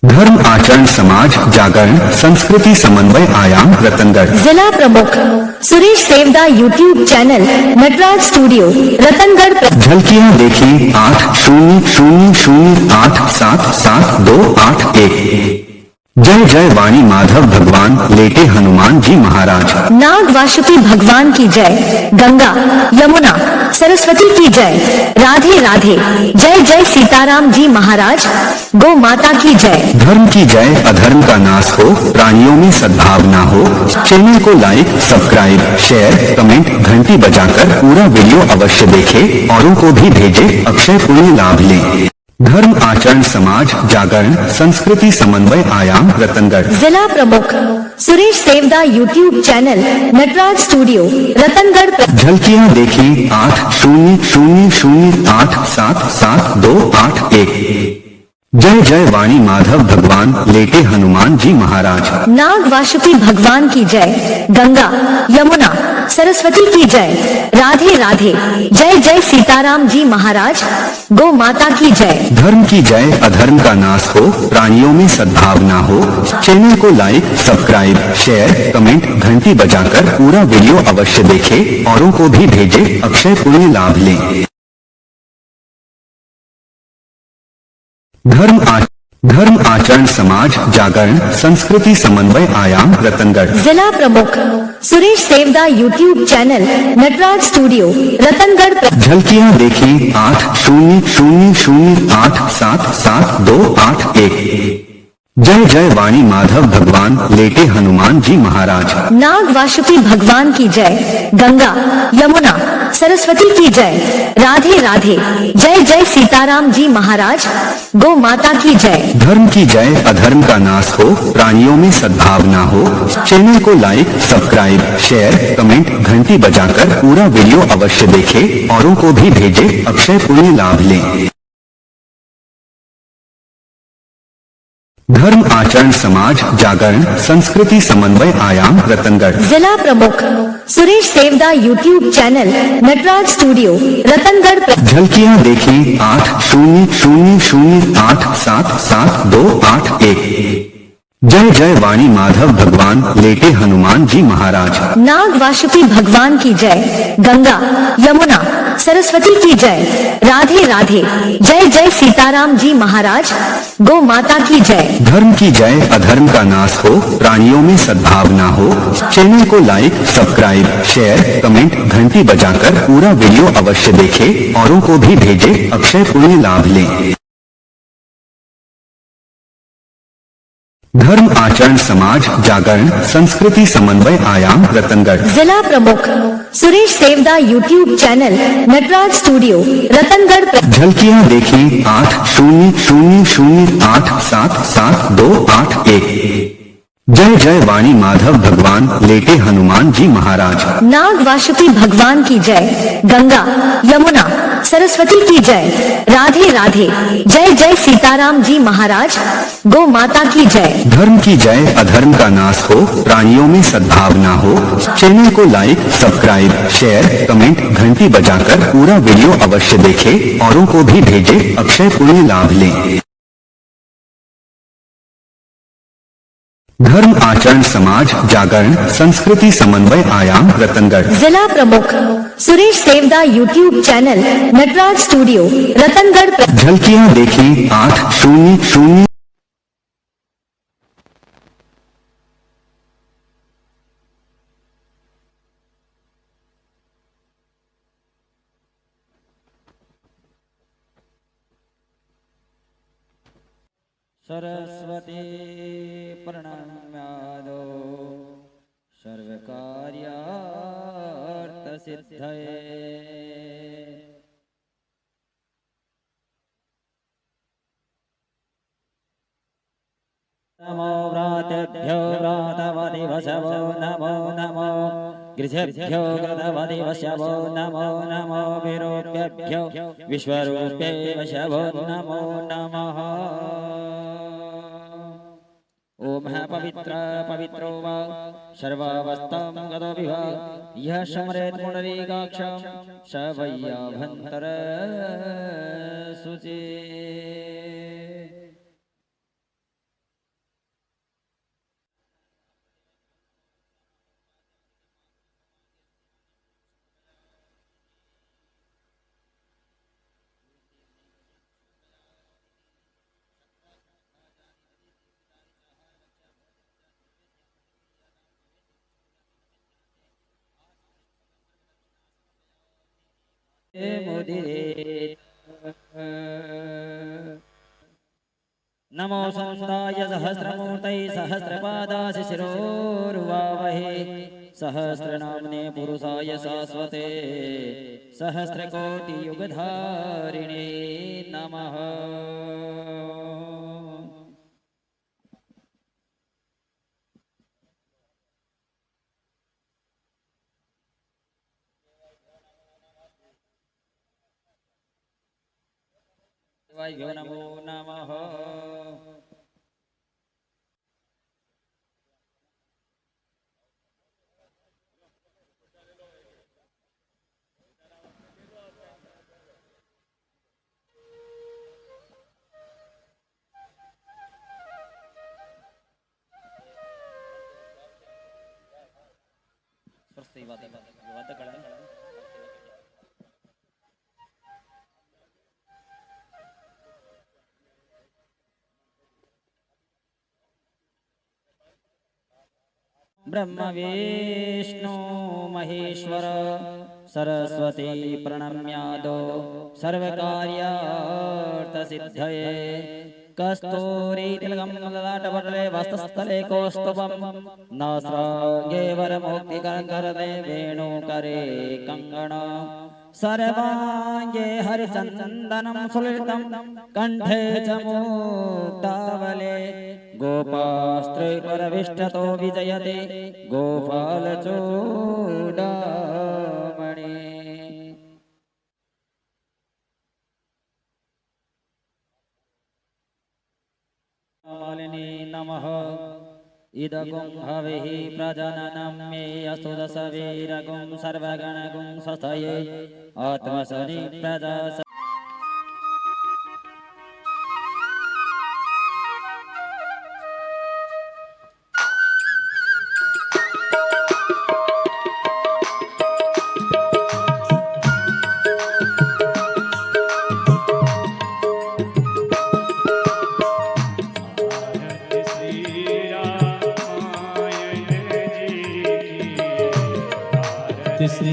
धर्म आचरण समाज जागरण संस्कृति समन्वय आयाम रतनगढ़। जिला प्रमुख Suresh Sevda YouTube channel Nataraj studio Ratangarh. झलकियां देखी 8000877281। जय जय वाणी माधव भगवान लेटे हनुमान जी महाराज। नाग वासुकी भगवान की जय। गंगा यमुना सरस्वती की जय। राधे राधे जय जय सीताराम जी महाराज। गौ माता की जय। धर्म की जय अधर्म का नाश हो, प्राणियों में सद्भावना हो। चैनल को लाइक सब्सक्राइब शेयर कमेंट घंटी बजाकर पूरा वीडियो अवश्य देखें, औरों को भी भेजे, अक्षय पुण्य लाभ लें। धर्म आचरण समाज जागरण संस्कृति समन्वय आयाम रतनगढ़। जिला प्रमुख Suresh Sevda YouTube channel Nataraj studio Ratangarh. झलकियां देखी 8000877281। जय जय वाणी माधव भगवान लेटे हनुमान जी महाराज। नाग वासुकी भगवान की जय। गंगा यमुना सरस्वती की जय। राधे राधे जय जय सीताराम जी महाराज। गौ माता की जय। धर्म की जय अधर्म का नाश हो, प्राणियों में सद्भावना हो। चैनल को लाइक सब्सक्राइब शेयर कमेंट घंटी बजाकर पूरा वीडियो अवश्य देखें, औरों को भी भेजे, अक्षय पुण्य लाभ लें। धर्म आचरण समाज जागरण संस्कृति समन्वय आयाम रतनगढ़। जिला प्रमुख Suresh Sevda YouTube channel Nataraj studio Ratangarh. झलकियां देखी 8000877281। जय जय वाणी माधव भगवान लेटे हनुमान जी महाराज। नाग वासुकी भगवान की जय। गंगा यमुना सरस्वती की जय। राधे राधे जय जय सीताराम जी महाराज। गौ माता की जय। धर्म की जय अधर्म का नाश हो, प्राणियों में सद्भावना हो। चैनल को लाइक सब्सक्राइब शेयर कमेंट घंटी बजाकर पूरा वीडियो अवश्य देखें, औरों को भी भेजे, अक्षय पुण्य लाभ लें। धर्म आचरण समाज जागरण संस्कृति समन्वय आयाम रतनगढ़। जिला प्रमुख Suresh Sevda YouTube channel Nataraj studio Ratangarh. झलकियां देखी 8000877281। जय जय वाणी माधव भगवान लेटे हनुमान जी महाराज। नाग वासुकी भगवान की जय। गंगा यमुना सरस्वती की जय। राधे राधे जय जय सीताराम जी महाराज। गौ माता की जय। धर्म की जय अधर्म का नाश हो, प्राणियों में सद्भावना हो। चैनल को लाइक सब्सक्राइब शेयर कमेंट घंटी बजाकर पूरा वीडियो अवश्य देखें, औरों को भी भेजे, अक्षय पुण्य लाभ लें। धर्म आचरण समाज जागरण संस्कृति समन्वय आयाम रतनगढ़। जिला प्रमुख Suresh Sevda YouTube channel Nataraj studio Ratangarh. झलकियां देखी 8000877281। जय जय वाणी माधव भगवान लेटे हनुमान जी महाराज। नाग वासुकी भगवान की जय। गंगा यमुना सरस्वती की जय। राधे राधे जय जय सीताराम जी महाराज। गौ माता की जय। धर्म की जय अधर्म का नाश हो, प्राणियों में सद्भावना हो। चैनल को लाइक सब्सक्राइब शेयर कमेंट घंटी बजाकर पूरा वीडियो अवश्य देखें, औरों को भी भेजे, अक्षय पुण्य लाभ लें। धर्म आचरण समाज जागरण संस्कृति समन्वय आयाम रतनगढ़। जिला प्रमुख Suresh Sevda YouTube channel Nataraj studio Ratangarh. झलकियां देखी 8000। सरस्वती प्रणम्यादो सर्वकार्यार्थसिद्धये। नमो व्रातेभ्यो व्रातवदिवशवो नमो नमो गृहेभ्यो गतवदिवशवो नमो नमो विरूपेभ्यो विश्वरूपे वशवो नमो नमः। ओम पवित्र पवित्रो वा सर्वावस्थां गतो विवा यः स्मरेत् पुंडरीकाक्षं स वैयाभन्तर शुचि। मुदिरेत् नमो सौन्दाय सहस्रमूर्तये सहस्रपादाय शिरोरुवावहे सहस्रनाम्ने पुरुषाय शाश्वते सहस्रकोटियुगधारिणे नमः शिवाय नमो नमः ब्रह्म विष्णु महेश्वर सरस्वती प्रणम्यादो सर्वकार्यार्थसिद्धये कस्तूरीतिलकं ललाटपटले वस्तस्थले कौस्तुभं नास्रागे वरमुक्तिकरकरदे वेणुकरे कङ्गण सर्वाङ्गे हरिचन्दनं सुलितं कण्ठे च मुक्तावले गोपास्त्रिपुरविष्टतो विजयते गोपालचूडामणि मालिनी नमः इदगुं हविः प्रजननं मे अस्तु दशवीरगुं सर्वगणगुं स्वस्तये आत्मसनि प्रजा श्री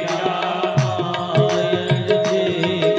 रामायण जी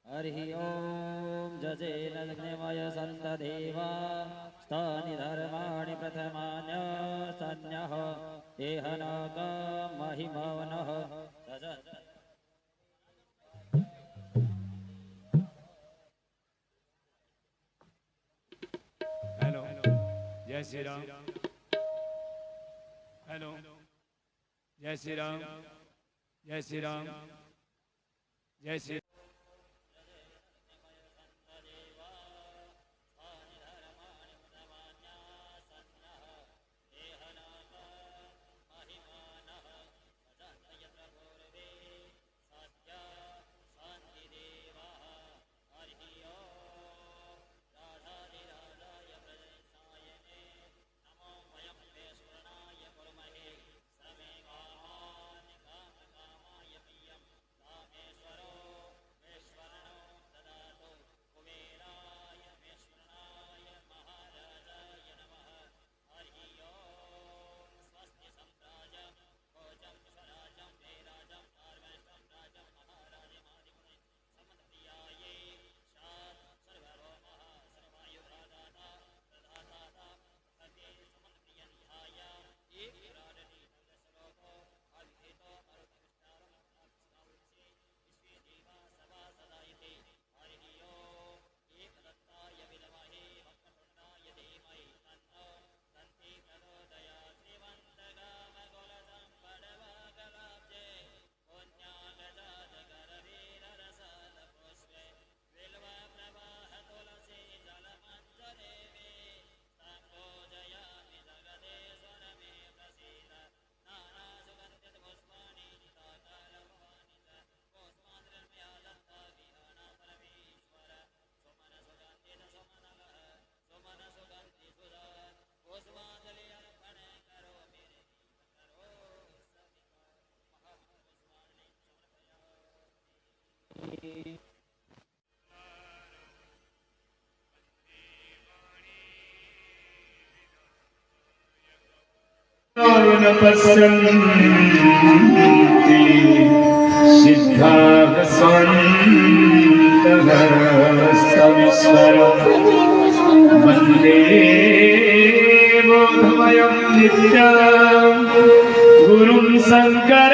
हरि ओम जजेन अग्निमय सन्तदेवा स्थानि धर्माणि प्रथमान्यसन्यः देहनक महिमवनः हेलो, जय श्री राम। हेलो, जय श्री राम, जय श्री राम, जय श्री न पश्यन्ति सिद्धाः सन्तः सविस्मरं वन्दे बोधमयं नित्यं गुरुं शङ्कररूपिणं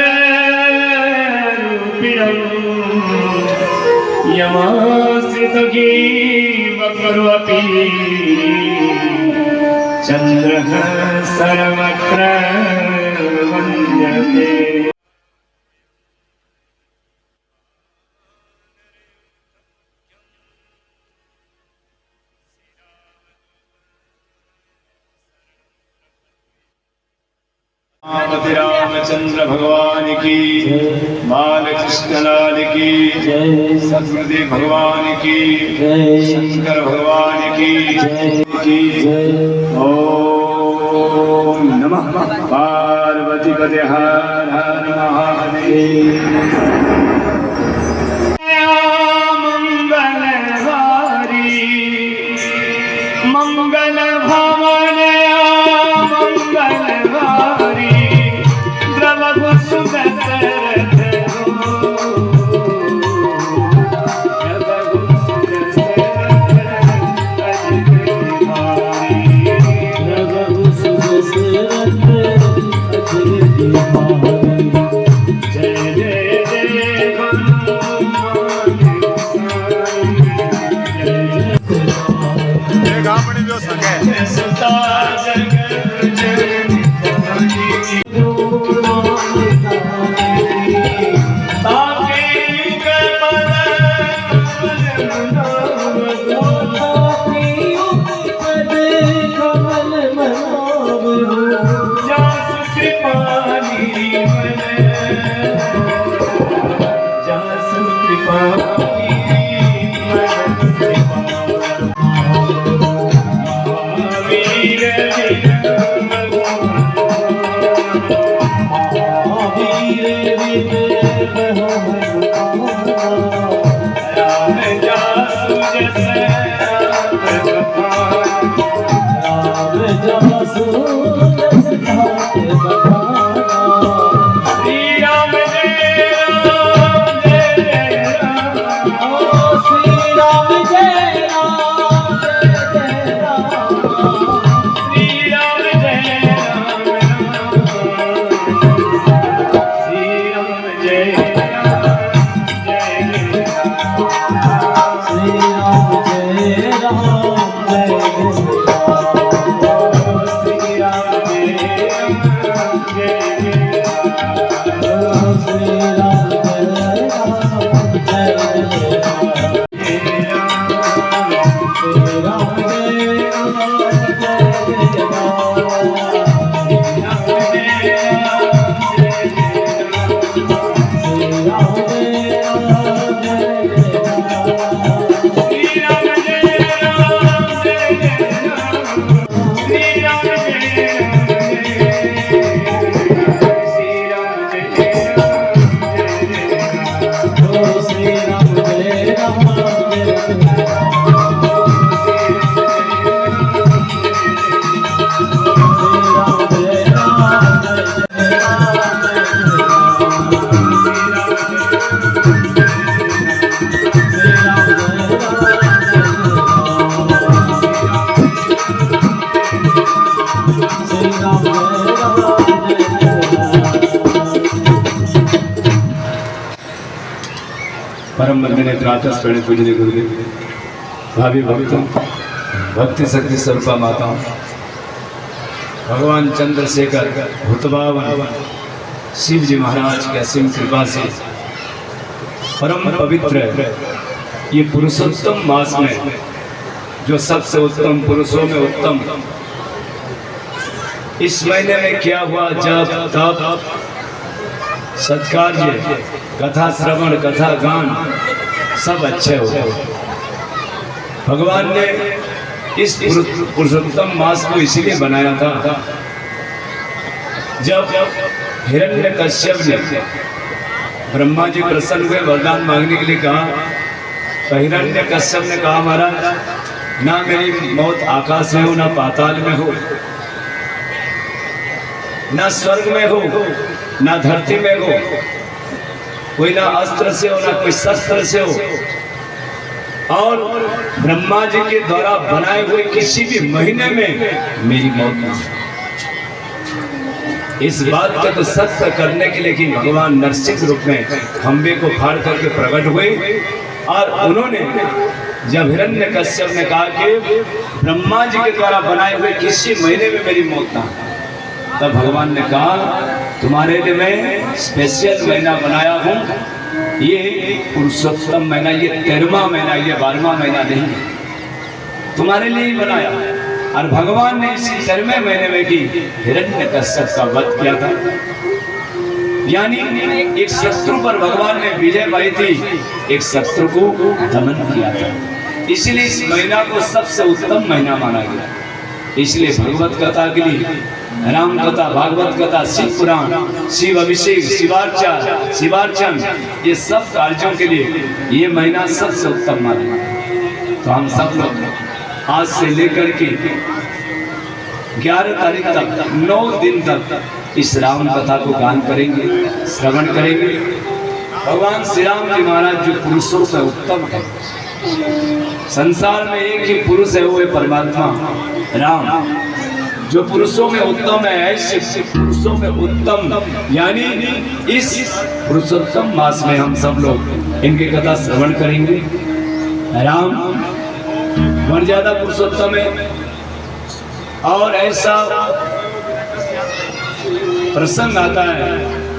यमाश्रितगीवकरोऽपि चन्द्रः सर्वत्र वन्द्यते। रामचंद्र भगवान की, बालकृष्ण लाल की, सदगुरुदेव भगवान की, शंकर भगवान की, ओम नमः पार्वती पते हर हर महादेव। मंगलहारी मंगल भवन मंगलहारी द्रव सुदशरथ परम वंदनीय प्रातः स्मरण पूजनीय गुरुदेव, भावी भक्तों, भक्ति शक्ति स्वरूपा माताओं, भगवान चंद्रशेखर भूतभावन शिव जी महाराज की असीम कृपा से परम पवित्र ये पुरुषोत्तम मास में जो सबसे उत्तम पुरुषों में उत्तम, इस महीने में क्या हुआ, जब तब सत्कार्य, कथा श्रवण, कथा गान सब अच्छे हो गए। भगवान ने इस पुरुषोत्तम मास को इसलिए बनाया था, जब हिरण्यकश्यप ने ब्रह्मा जी प्रसन्न हुए, वरदान मांगने के लिए कहा, तो हिरण्यकश्यप ने कहा, महाराज ना मेरी मौत आकाश में हो, ना पाताल में हो, ना स्वर्ग में हो, ना धरती में हो, कोई ना अस्त्र से हो, ना कोई शस्त्र से हो, और ब्रह्मा जी के द्वारा बनाए हुए किसी भी महीने में मेरी मौत ना हो। इस बात का तो सत्य करने के लिए कि भगवान नरसिंह रूप में खंबे को फाड़ करके प्रकट हुए, और उन्होंने जब हिरण्यकश्यप ने कहा कि ब्रह्मा जी के द्वारा बनाए हुए किसी महीने में मेरी मौत ना हो, तब भगवान ने कहा, तुम्हारे लिए मैं स्पेशल महीना बनाया हूँ, ये पुरुषोत्तम महीना, ये 13वां महीना, ये 12वां महीना नहीं, तुम्हारे लिए ही बनाया। और भगवान ने इसी 13वें महीने में भी हिरण्यकश्यप का वध किया था, यानी एक शत्रु पर भगवान ने विजय पाई थी, एक शत्रु को दमन किया था। इसलिए इस महीना को सबसे उत्तम महीना माना गया। इसलिए भगवत कथा के लिए, राम कथा, भागवत कथा, शिव पुराण, शिव अभिषेक, शिवार्चन, ये सब कार्यों के लिए ये महीना सबसे उत्तम माना। तो हम सब लोग आज से लेकर के 11 तारीख तक 9 दिन तक इस राम कथा को गान करेंगे, श्रवण करेंगे। भगवान श्री राम जी महाराज जो पुरुषों से उत्तम है, संसार में एक ही पुरुष है, वो है परमात्मा राम, जो पुरुषों में उत्तम है। ऐसे पुरुषों में उत्तम, यानी इस पुरुषोत्तम मास में हम सब लोग इनकी कथा श्रवण करेंगे। राम मर्यादा पुरुषोत्तम है, और ऐसा प्रसंग आता है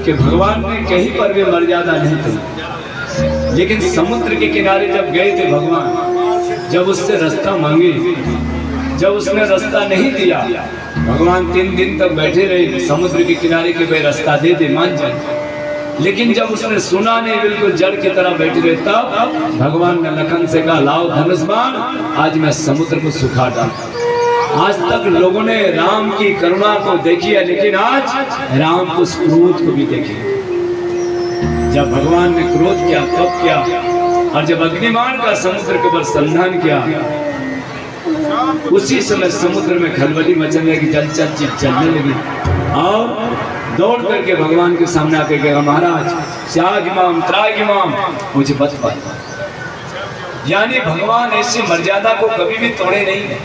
कि भगवान ने कहीं पर भी मर्यादा नहीं थी, लेकिन समुद्र के किनारे जब गए थे भगवान, जब उससे रास्ता मांगे, जब उसने रास्ता नहीं दिया, भगवान 3 दिन तक बैठे रहे समुद्र के किनारे के भाई रास्ता दे दे, मान जाए। लेकिन जब उसने सुना नहीं, बिल्कुल जड़ की तरह बैठे रहे, तब भगवान ने लखन से कहा, लाओ धनुष बाण, आज मैं समुद्र को सुखा डाला। आज तक लोगों ने राम की करुणा को देखी है, लेकिन आज राम उस क्रोध को भी देखी। जब भगवान ने क्रोध किया, कब किया, और जब अग्निबाण का समुद्र के ऊपर संधान किया, उसी समय समुद्र में खलबली मचने लगी, जलचर चीज चलने लगी, और दौड़ करके भगवान के सामने आके कहा, महाराज त्यागिमाम त्रागिमाम, मुझे बच पाए। यानी भगवान ऐसी मर्यादा को कभी भी तोड़े नहीं।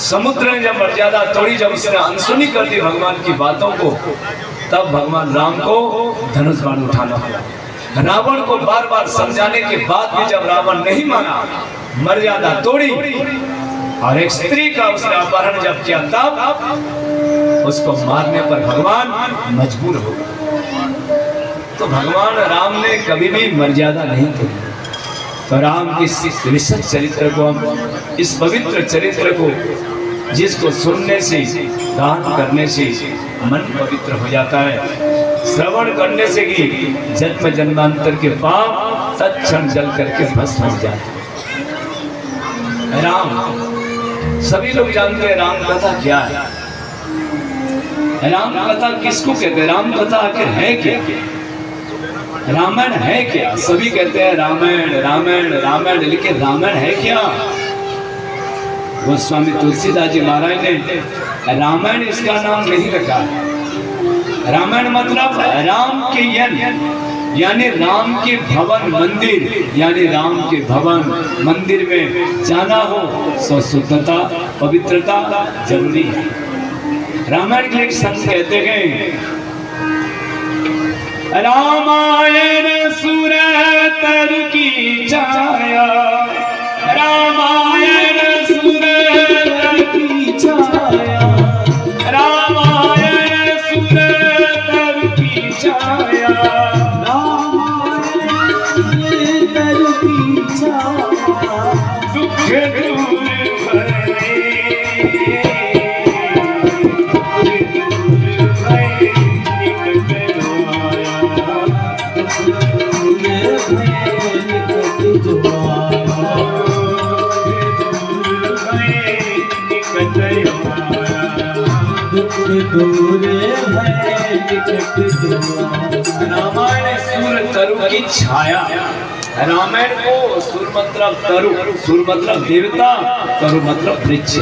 समुद्र ने जब मर्यादा तोड़ी, जब उसने अनसुनी कर दी भगवान की बातों को, तब भगवान राम को धनुष बाण उठाना पड़ा। रावण को बार बार समझाने के बाद भी जब रावण नहीं माना, मर्यादा तोड़ी, और एक स्त्री का उसने अपहरण जब किया, तब उसको मारने पर भगवान मजबूर हो गए। तो भगवान राम ने कभी भी मर्यादा नहीं तोड़ी। तो राम की इस विशद चरित्र को, हम इस पवित्र चरित्र को, जिसको सुनने से, गान करने से मन पवित्र हो जाता है, श्रवण करने से कि जन्म जन्मांतर के पाप तत्क्षण जल करके भस्म हो जाते हैं। राम सभी लोग जानते हैं राम कथा क्या है। राम कथा किसको कहते हैं? राम कथा आखिर है क्या? रामायण है क्या? सभी कहते हैं रामायण रामायण रामायण, लेकिन रामायण है क्या? गोस्वामी तुलसीदास जी महाराज ने रामायण इसका नाम नहीं रखा। रामायण मतलब राम के यन, यानी राम के भवन मंदिर, यानी राम के भवन मंदिर में जाना हो तो शुद्धता पवित्रता जरूरी है। रामायण के लिए संत कहते हैं रामायण सुर तर की छाया, रामायण सुर तर की छाया, रामायण सुर तर की छाया, रामायण तर की छाया, दुख दूर भरे, रामायण सूर तरु की छाया। रामायण को सूर मतलब तरु, सूर मतलब देवता, तरु मतलब वृक्ष,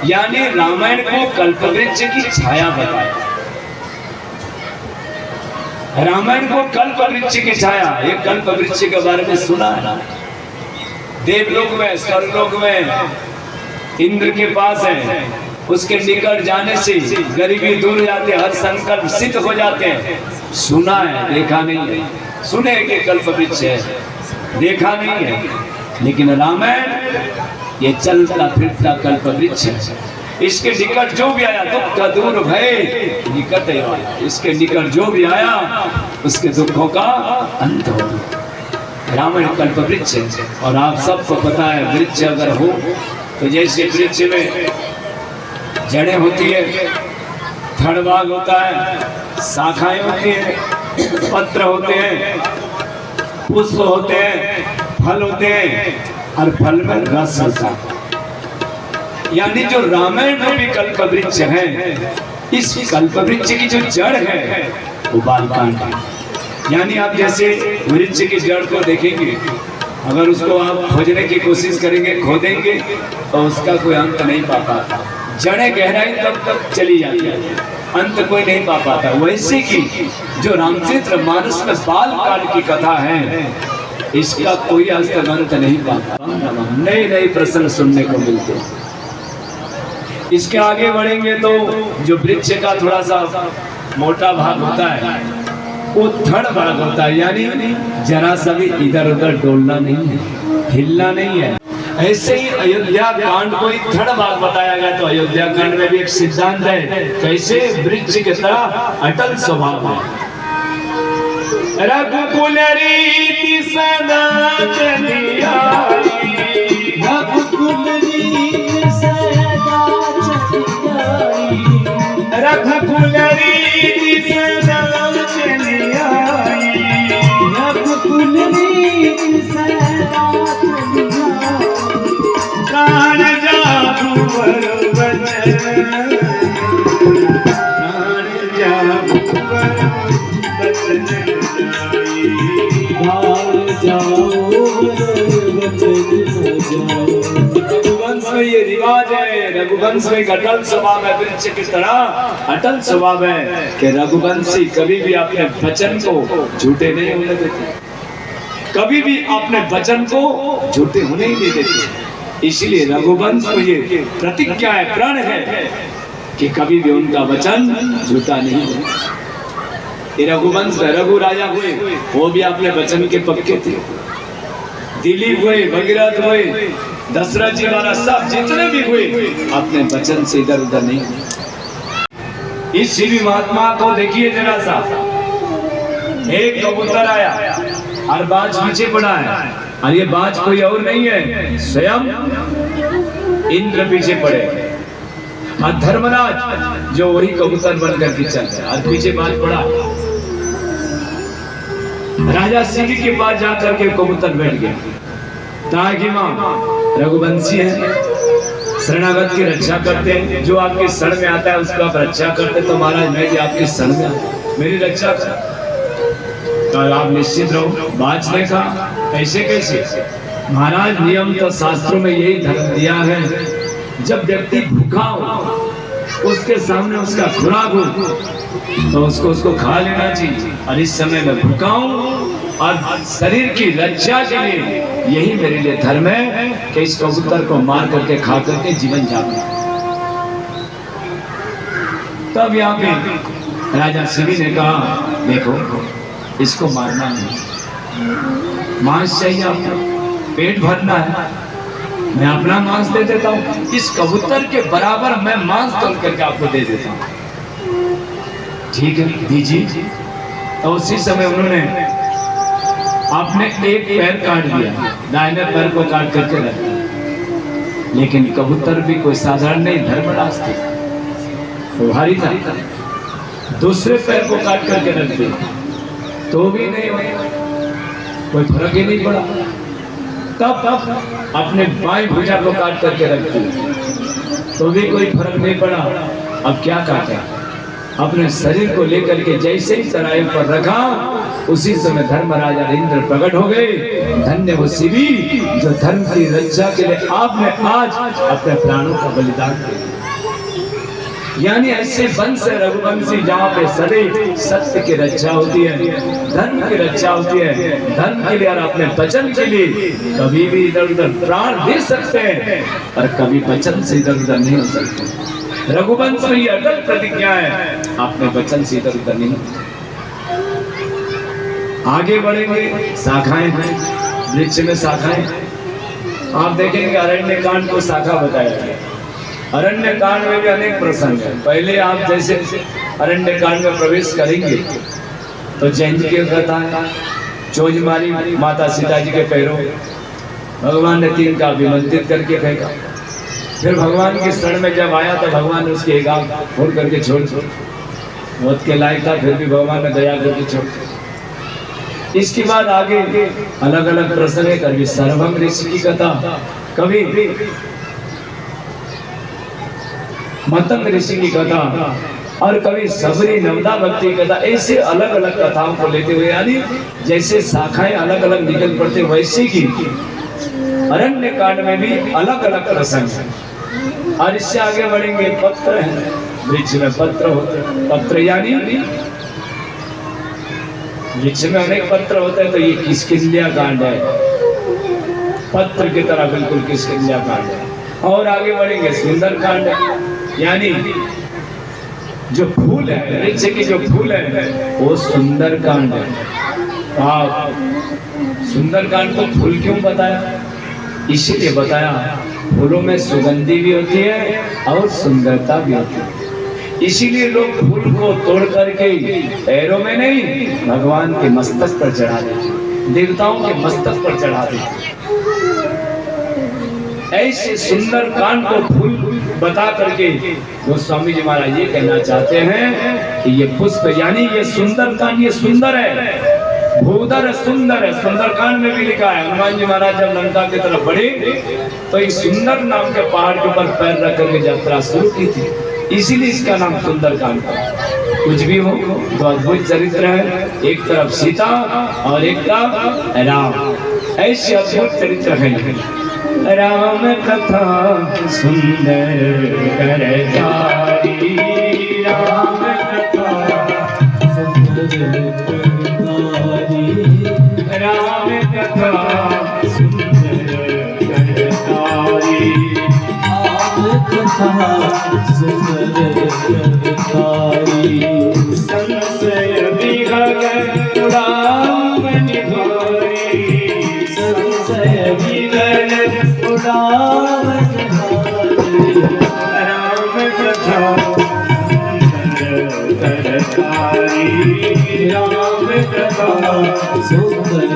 यानी रामायण को कल्पवृक्ष की छाया बताया। रामायण को कल्पवृक्ष की छाया, ये कल्पवृक्ष के बारे में सुना है। देवलोक में, स्वर्गलोक में इंद्र के पास है, उसके निकट जाने से गरीबी दूर जाते, हर संकल्प सिद्ध हो जाते हैं। सुना है, देखा नहीं है। सुने कि कल्पवृक्ष है, देखा नहीं है, लेकिन रामायण ये चलता फिरता कल्पवृक्ष है। इसके निकट जो भी आया दुख दूर भय निकट आया, इसके निकट जो भी आया उसके दुखों का अंत हो। रामायण कल्पवृक्ष है। और आप सबको पता है, वृक्ष अगर हो तो जैसे वृक्ष में जड़ें होती है, थड़ भाग होता है, शाखाएं होती है, पत्र होते हैं, पुष्प होते हैं, फल होते हैं, और फल में रस होता है। यानी जो रामायण में भी कल्पवृक्ष है, इस कल्पवृक्ष की जो जड़ है वो बालकांड है। यानी आप जैसे वृक्ष की जड़ को देखेंगे, अगर उसको आप खोजने की कोशिश करेंगे, खोदेंगे तो उसका कोई अंत नहीं पा पाता। जड़ें गहराई तब तक चली जाती है, अंत कोई नहीं पा पाता। वैसे की जो रामचरित्र मानस में बाल काल की कथा है, इसका कोई आज तक अंत नहीं पाता। नए नए प्रसंग सुनने को मिलते हैं। इसके आगे बढ़ेंगे तो जो वृक्ष का थोड़ा सा मोटा भाग होता है वो थड़ भाग होता है, यानी जरा सा भी इधर उधर डोलना नहीं है, हिलना नहीं है। ऐसे ही अयोध्या कांड को एक थड़ भाग बताया गया। तो अयोध्या कांड में भी एक सिद्धांत है, कैसे वृक्ष की तरह अटल स्वभाव है। रघुकुल रीति सदा चली आई, रघुकुल रीति सदा चली आई, रघुकुल रीति सदा चली आई, रघुकुल रीति सदा चली आई, प्राण जागु वर बचन, प्राण जागु वर बचन रघुवंश में ये रिवाज है, रघुवंश में एक अटल स्वभाव है, वृक्ष की तरह अटल स्वभाव है कि रघुवंशी कभी भी अपने वचन को झूठे नहीं होने देते, कभी भी अपने वचन को झूठे होने ही नहीं देते। इसीलिए रघुवंश को ये प्रतिज्ञा है, प्रण है कि कभी भी उनका वचन झूठा नहीं होगा। ये रघुवंश रघु राजा हुए, वो भी अपने वचन के पक्के थे। दिलीप हुए, भगीरथ हुए, दशरथ जी वाला सब जितने भी हुए अपने वचन से इधर उधर नहीं। इस शिवी महात्मा को देखिए जरा सा, एक कबूतर आया और बाज पीछे पड़ा है, और ये बाज कोई और नहीं है, स्वयं इंद्र पीछे पड़े। और धर्मराज जो वही कबूतर बनकर के चल रहा है और पीछे बाज पड़ा। राजा शिवी के पास जाकर के कबूतर बैठ गया, ताकि मां रघुवंशी है, शरणागत की रक्षा करते हैं, जो आपके शरण में आता है उसको आप रक्षा करते, तो महाराज मैं भी आपके शरण में आता, मेरी रक्षा कर, तो आप निश्चित रहो। बाज ने कहा कैसे कैसे? महाराज नियम तो शास्त्रों में यही धर्म दिया है, जब व्यक्ति भूखा हो, उसके सामने उसका खुराक हो तो उसको खा लेना चाहिए। और इस समय मैं भूखा हूं और शरीर की रक्षा के लिए यही मेरे लिए धर्म है कि इस कबूतर को मार करके खा करके जीवन जाऊं। तब यहाँ पे राजा शिवी ने कहा देखो इसको मारना नहीं। मांस चाहिए आपको, पेट भरना है, मैं अपना मांस दे देता हूँ। इस कबूतर के बराबर मैं मांस तोल करके आपको दे देता हूँ, ठीक है दीजिए। तो उसी समय उन्होंने आपने एक पैर काट दिया, दाहिने पैर को काट करके रख दिया। लेकिन कबूतर भी कोई साधारण नहीं, धर्मराज थे, वो भारी था। दूसरे पैर को काट करके रख दिया तो भी नहीं हुआ, कोई फर्क ही नहीं पड़ा। तब अपने बाएं भुजा को काट करके रख दिया तो भी कोई फर्क नहीं पड़ा। अब क्या काटा, अपने शरीर को लेकर के जैसे ही तराई पर रखा, उसी समय धर्मराजा इंद्र प्रकट हो गए। धन्य वो शिवी जो धर्म की रक्षा के लिए आपने आज अपने प्राणों का बलिदान किया। यानी ऐसे वंश है रघुवंशी जहाँ पे सदैव सत्य की रक्षा होती है, धर्म की रक्षा होती है। धर्म के लिए और अपने वचन के लिए कभी भी इधर उधर प्राण दे सकते हैं, और कभी वचन से इधर उधर नहीं हो सकते। रघुवंश में ये अटल प्रतिज्ञा है, अपने वचन से इधर उधर नहीं। आगे बढ़ेंगे, शाखाएं हैं, वृक्ष में शाखाएं। आप देखेंगे अरण्य कांड को शाखा बताया गया। अरण्य कांड में भी अनेक प्रसंग है। पहले आप जैसे अरण्य कांड में प्रवेश करेंगे तो जैन की कथा है, चोंच मारी माता सीता जी के पैरों, भगवान ने 3 का अभिमंत्रित करके फेंका। फिर भगवान की शरण में जब आया तो भगवान ने उसके एक आंख फोड़ करके छोड़, मौत के लायक था, फिर भी भगवान ने दया करके छोड़। इसके बाद आगे अलग अलग प्रसंग है। कभी सर्वम ऋषि की कथा, कभी मतंग ऋषि की कथा, और कभी सबरी नवदा भक्ति की कथा। ऐसे अलग अलग कथाओं को लेते हुए, यानी जैसे शाखाएं अलग अलग निकल पड़ते, वैसे ही अरण्य कांड में भी अलग अलग प्रसंग है। और इससे आगे बढ़ेंगे, पत्र है, वृक्ष में पत्र होते हैं। पत्र यानी वृक्ष में अनेक पत्र होते हैं, तो ये किष्किंध्या कांड है, पत्र की तरह बिल्कुल किष्किंध्या कांड है। और आगे बढ़ेंगे, सुंदर कांड है, यानी जो फूल है, वृक्ष के जो फूल है वो सुंदर कांड है। आप सुंदर कांड को फूल क्यों बताया? इसीलिए बताया, फूलों में सुगंधी भी होती है और सुंदरता भी होती है। इसीलिए लोग फूल को तोड़ करके पैरों में नहीं, भगवान के मस्तक पर चढ़ा देते, देवताओं के मस्तक पर चढ़ा देते। ऐसे सुंदर कांड को फूल बता करके गोस्वामी जी महाराज ये कहना चाहते हैं कि ये पुष्प यानी ये सुंदर कांड, ये सुंदर है, भूधर सुंदर है। सुंदर कांड में भी लिखा है, हनुमान जी महाराज जब लंका की तरफ बढ़े तो इस सुंदर नाम के पहाड़ के ऊपर पैर रख करके यात्रा शुरू की थी, इसीलिए इसका नाम सुंदर कांड था। कुछ भी हो तो अद्भुत चरित्र है, एक तरफ सीता और एक तरफ राम, ऐसे अद्भुत चरित्र है। राम कथा सुंदर करतारी, राम कथा सुंदर करतारी, राम कथा सुंदर करतारी, राम कथा सुंदर करतारी। संशय विगत उड़ाम निभारी, संशय विगत राम कथा सुंदर करतारी, राम कथा सुंदर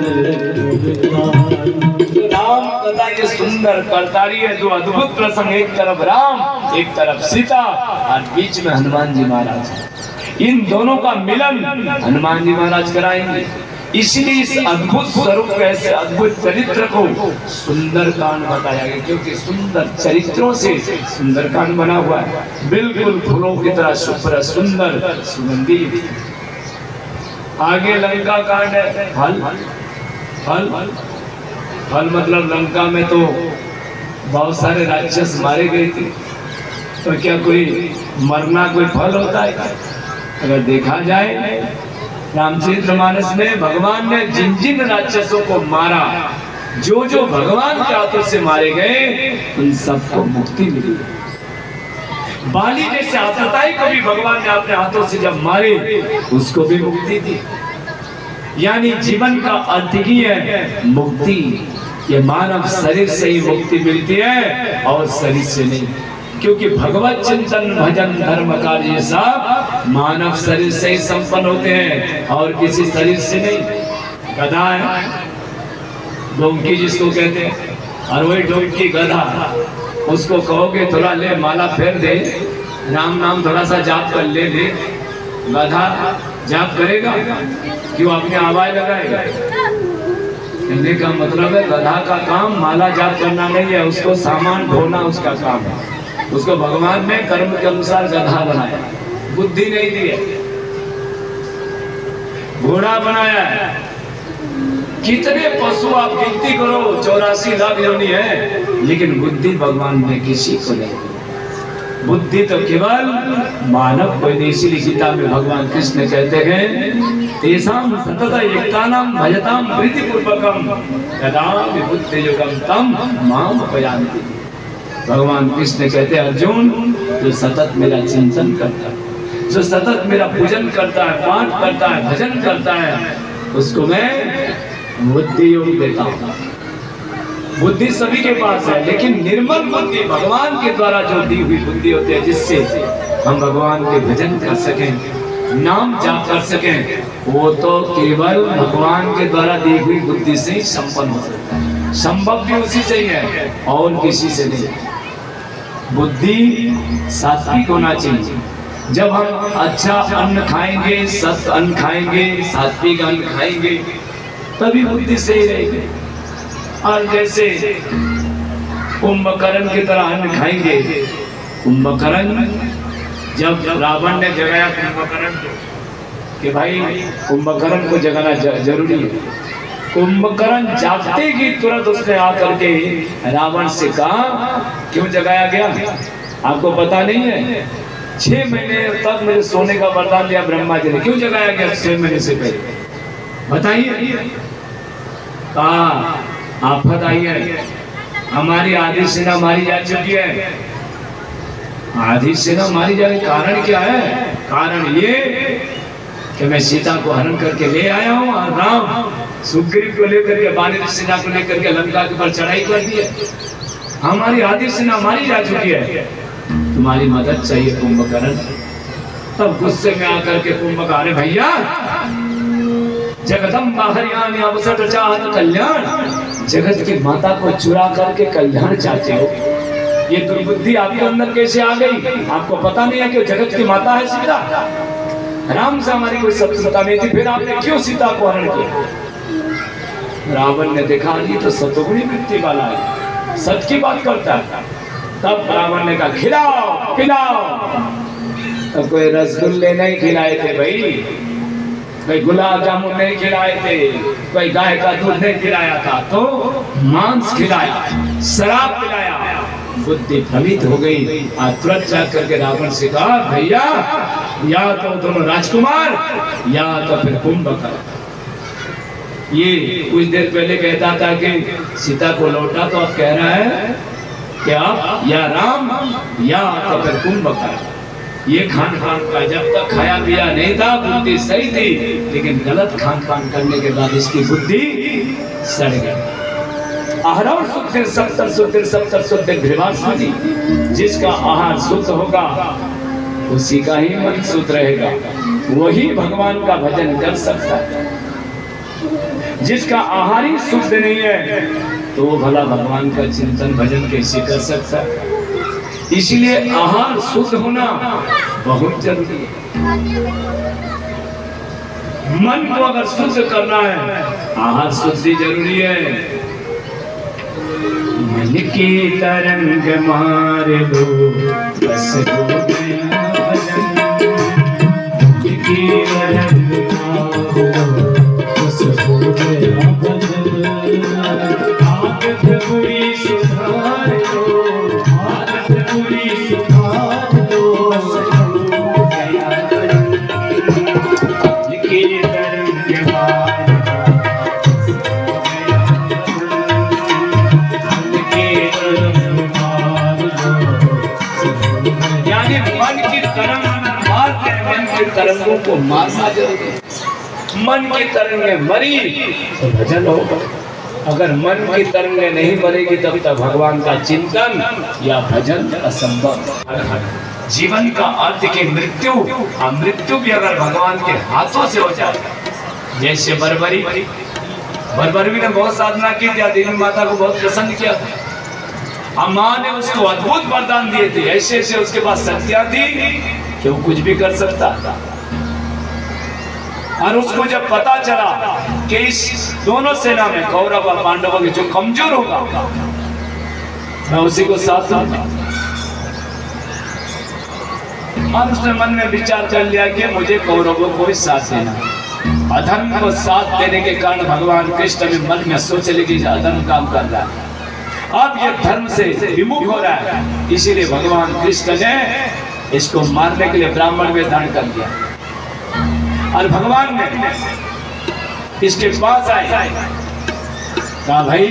करतारी। राम कथा ये सुंदर करतारी है, जो अद्भुत प्रसंग, एक तरफ राम एक तरफ सीता और बीच में हनुमान जी महाराज। इन दोनों का मिलन हनुमान जी महाराज कराएंगे। इसलिए इस अद्भुत स्वरूप ऐसे अद्भुत चरित्र को सुंदर कांड बताया गया, क्योंकि सुंदर चरित्रों से सुंदर कांड बना हुआ है। बिल्कुल फूलों की तरह शुभ्र सुंदर सुगंधी। आगे लंका कांड है, फल फल फल मतलब लंका में तो बहुत सारे राक्षस मारे गए थे, तो क्या कोई मरना कोई फल होता है? अगर देखा जाए रामचरितमानस में भगवान ने जिन जिन राक्षसों को मारा, जो जो भगवान के हाथों से मारे गए, उन सबको मुक्ति मिली। बाली जैसे आतताई को भी भगवान ने अपने हाथों से जब मारे, उसको भी मुक्ति दी। यानी जीवन का अर्थ ही है मुक्ति। ये मानव शरीर से ही मुक्ति मिलती है और शरीर से नहीं, क्योंकि भगवत चिंतन भजन धर्म कार्य ये सब मानव शरीर से ही संपन्न होते हैं और किसी शरीर से नहीं। गधा है, डोंकी जिसको कहते हैं, और वही डोंकी गधा, उसको कहोगे थोड़ा ले माला फेर दे, राम नाम थोड़ा सा जाप कर ले, गधा जाप करेगा? क्यों अपने आवाज लगाएगा? कहने का मतलब है गधा का काम माला जाप करना नहीं है, उसको सामान ढोना उसका काम है। उसको भगवान ने कर्म के अनुसार गधा बनाया, बुद्धि नहीं दी है, घोड़ा बनाया है। कितने पशु आप गिनती करो, 84 लाख योनि है, लेकिन बुद्धि भगवान ने किसी को नहीं दी। बुद्धि तो केवल मानव को। इसीलिए गीता में भगवान कृष्ण कहते हैं तेषां सतत एकतानां भजतां प्रीतिपूर्वकं यदा विबुद्धि युगं तम माम उपयान्ति। भगवान कृष्ण कहते हैं अर्जुन, जो सतत मेरा चिंतन करता है, जो सतत मेरा पूजन करता है, पाठ करता है, भजन करता है, उसको मैं बुद्धि योग देता हूँ। बुद्धि सभी के पास है, लेकिन निर्मल बुद्धि भगवान के द्वारा जो दी हुई बुद्धि होती है, जिससे हम भगवान के भजन कर सकें, नाम जाप कर सकें, वो तो केवल भगवान के द्वारा दी हुई बुद्धि से ही संपन्न हो सकता है। संभव भी उसी से ही है और किसी से नहीं। बुद्धि सात्विक होना चाहिए। जब हम अच्छा अन्न खाएंगे, सत्य अन्न खाएंगे, सात्विक अन्न खाएंगे, तभी बुद्धि सही रहेगी। और जैसे कुंभकर्ण की तरह अन्न खाएंगे, कुंभकर्ण जब रावण ने जगाया कुंभकर्ण को कि भाई कुंभकर्ण को जगाना जरूरी है, कुंभकर्ण जागते ही तुरंत उसने आकर के रावण से कहा, क्यों जगाया गया आपको पता नहीं है? 6 महीने तक मुझे सोने का वरदान दिया ब्रह्मा जी ने, क्यों जगाया गया 6 महीने से पहले? बताइए। कहा आफत आई है, हमारी आधी सेना मारी जा चुकी है। आधी सेना मारी जाए, कारण क्या है? कारण ये कि मैं सीता को हरण करके ले आया हूँ और राम सुग्रीव को लेकर के, वानर सेना को लेकर के लंका के ऊपर चढ़ाई कर दी है। हमारी आधी सेना मारी जा चुकी है, तुम्हारी मदद चाहिए कुंभकर्ण। तब गुस्से में आकर के कुंभकर्ण, भैया जगदम्बा हरियाणी अवसर चाहत कल्याण, जगत की माता को चुरा करके कल्याण चाहते हो, ये दुर्बुद्धि आपके अंदर कैसे आ गई? आपको पता नहीं है कि जगत की माता है सीता? राम से हमारी कोई शत्रुता नहीं थी, फिर आपने क्यों सीता को हरण किया? रावण ने देखा ये तो सतोगुणी वृत्ति वाला है, सच की बात करता है। तब रावण ने कहा खिलाओ पिलाओ। तब कोई रसगुल्ले नहीं खिलाए थे भाई, कोई गुलाब जामुन नहीं खिलाए थे, कोई गाय का दूध नहीं खिलाया था, तो मांस खिलाया, शराब पिलाया। बुद्धि भ्रमित हो गई। तुरंत जाकर के रावण से कहा भैया या तो दोनों राजकुमार या तो फिर कुंभकर्ण। ये कुछ देर पहले कहता था कि सीता को लौटा, तो अब कह रहा है कि आप या राम या तो फिर कुंभकर्ण। ये खान पान का जब तक खाया पिया नहीं था बुद्धि सही थी, लेकिन गलत खान पान करने के बाद इसकी बुद्धि सड़ गई। आहार शुद्ध सप्तर शुद्ध सप्तर शुद्ध घृवास्मृति, जिसका आहार शुद्ध होगा उसी का ही मन शुद्ध रहेगा, वही भगवान का भजन कर सकता है। जिसका आहार ही शुद्ध नहीं है तो वो भला भगवान का चिंतन भजन कैसे कर सकता है? इसीलिए आहार शुद्ध होना बहुत जरूरी है। मन को अगर शुद्ध करना है, आहार शुद्धि जरूरी है। मन की तरंग मार लो बस हो गया भजन, मन की तरंग मार लो बस हो गया भजन। आदत बुरी सुधार लो, आदत बुरी सुधार लो बस हो गया भजन। मन की तरंग मार तरंगों को मारना जरूरी है। मन की तरंगे मरी तो भजन होगा। अगर मन की तरंगे नहीं मरेगी तब तक भगवान का चिंतन या भजन असंभव। जीवन का अर्थ की मृत्यु, मृत्यु भी अगर भगवान के हाथों से हो जाए, जैसे बरबरी ने बहुत साधना की थी, देवी माता को बहुत प्रसन्न किया था। माँ ने उसको अद्भुत वरदान दिए थे, ऐसे ऐसे उसके पास शक्तियां थी कि वो कुछ भी कर सकता था। और उसको जब पता चला कि इस दोनों सेना में कौरव और पांडवों के जो कमजोर होगा मैं उसी को साथ लूंगा, और उसने मन में विचार कर लिया कि मुझे कौरवों को ही साथ देना। अधर्म को साथ देने के कारण भगवान कृष्ण ने मन में सोच ली कि अधर्म काम कर रहा है, अब ये धर्म से विमुख हो रहा है, इसीलिए भगवान कृष्ण ने इसको मारने के लिए ब्राह्मण वेश धारण कर दिया। और भगवान ने इसके पास आए, कहा भाई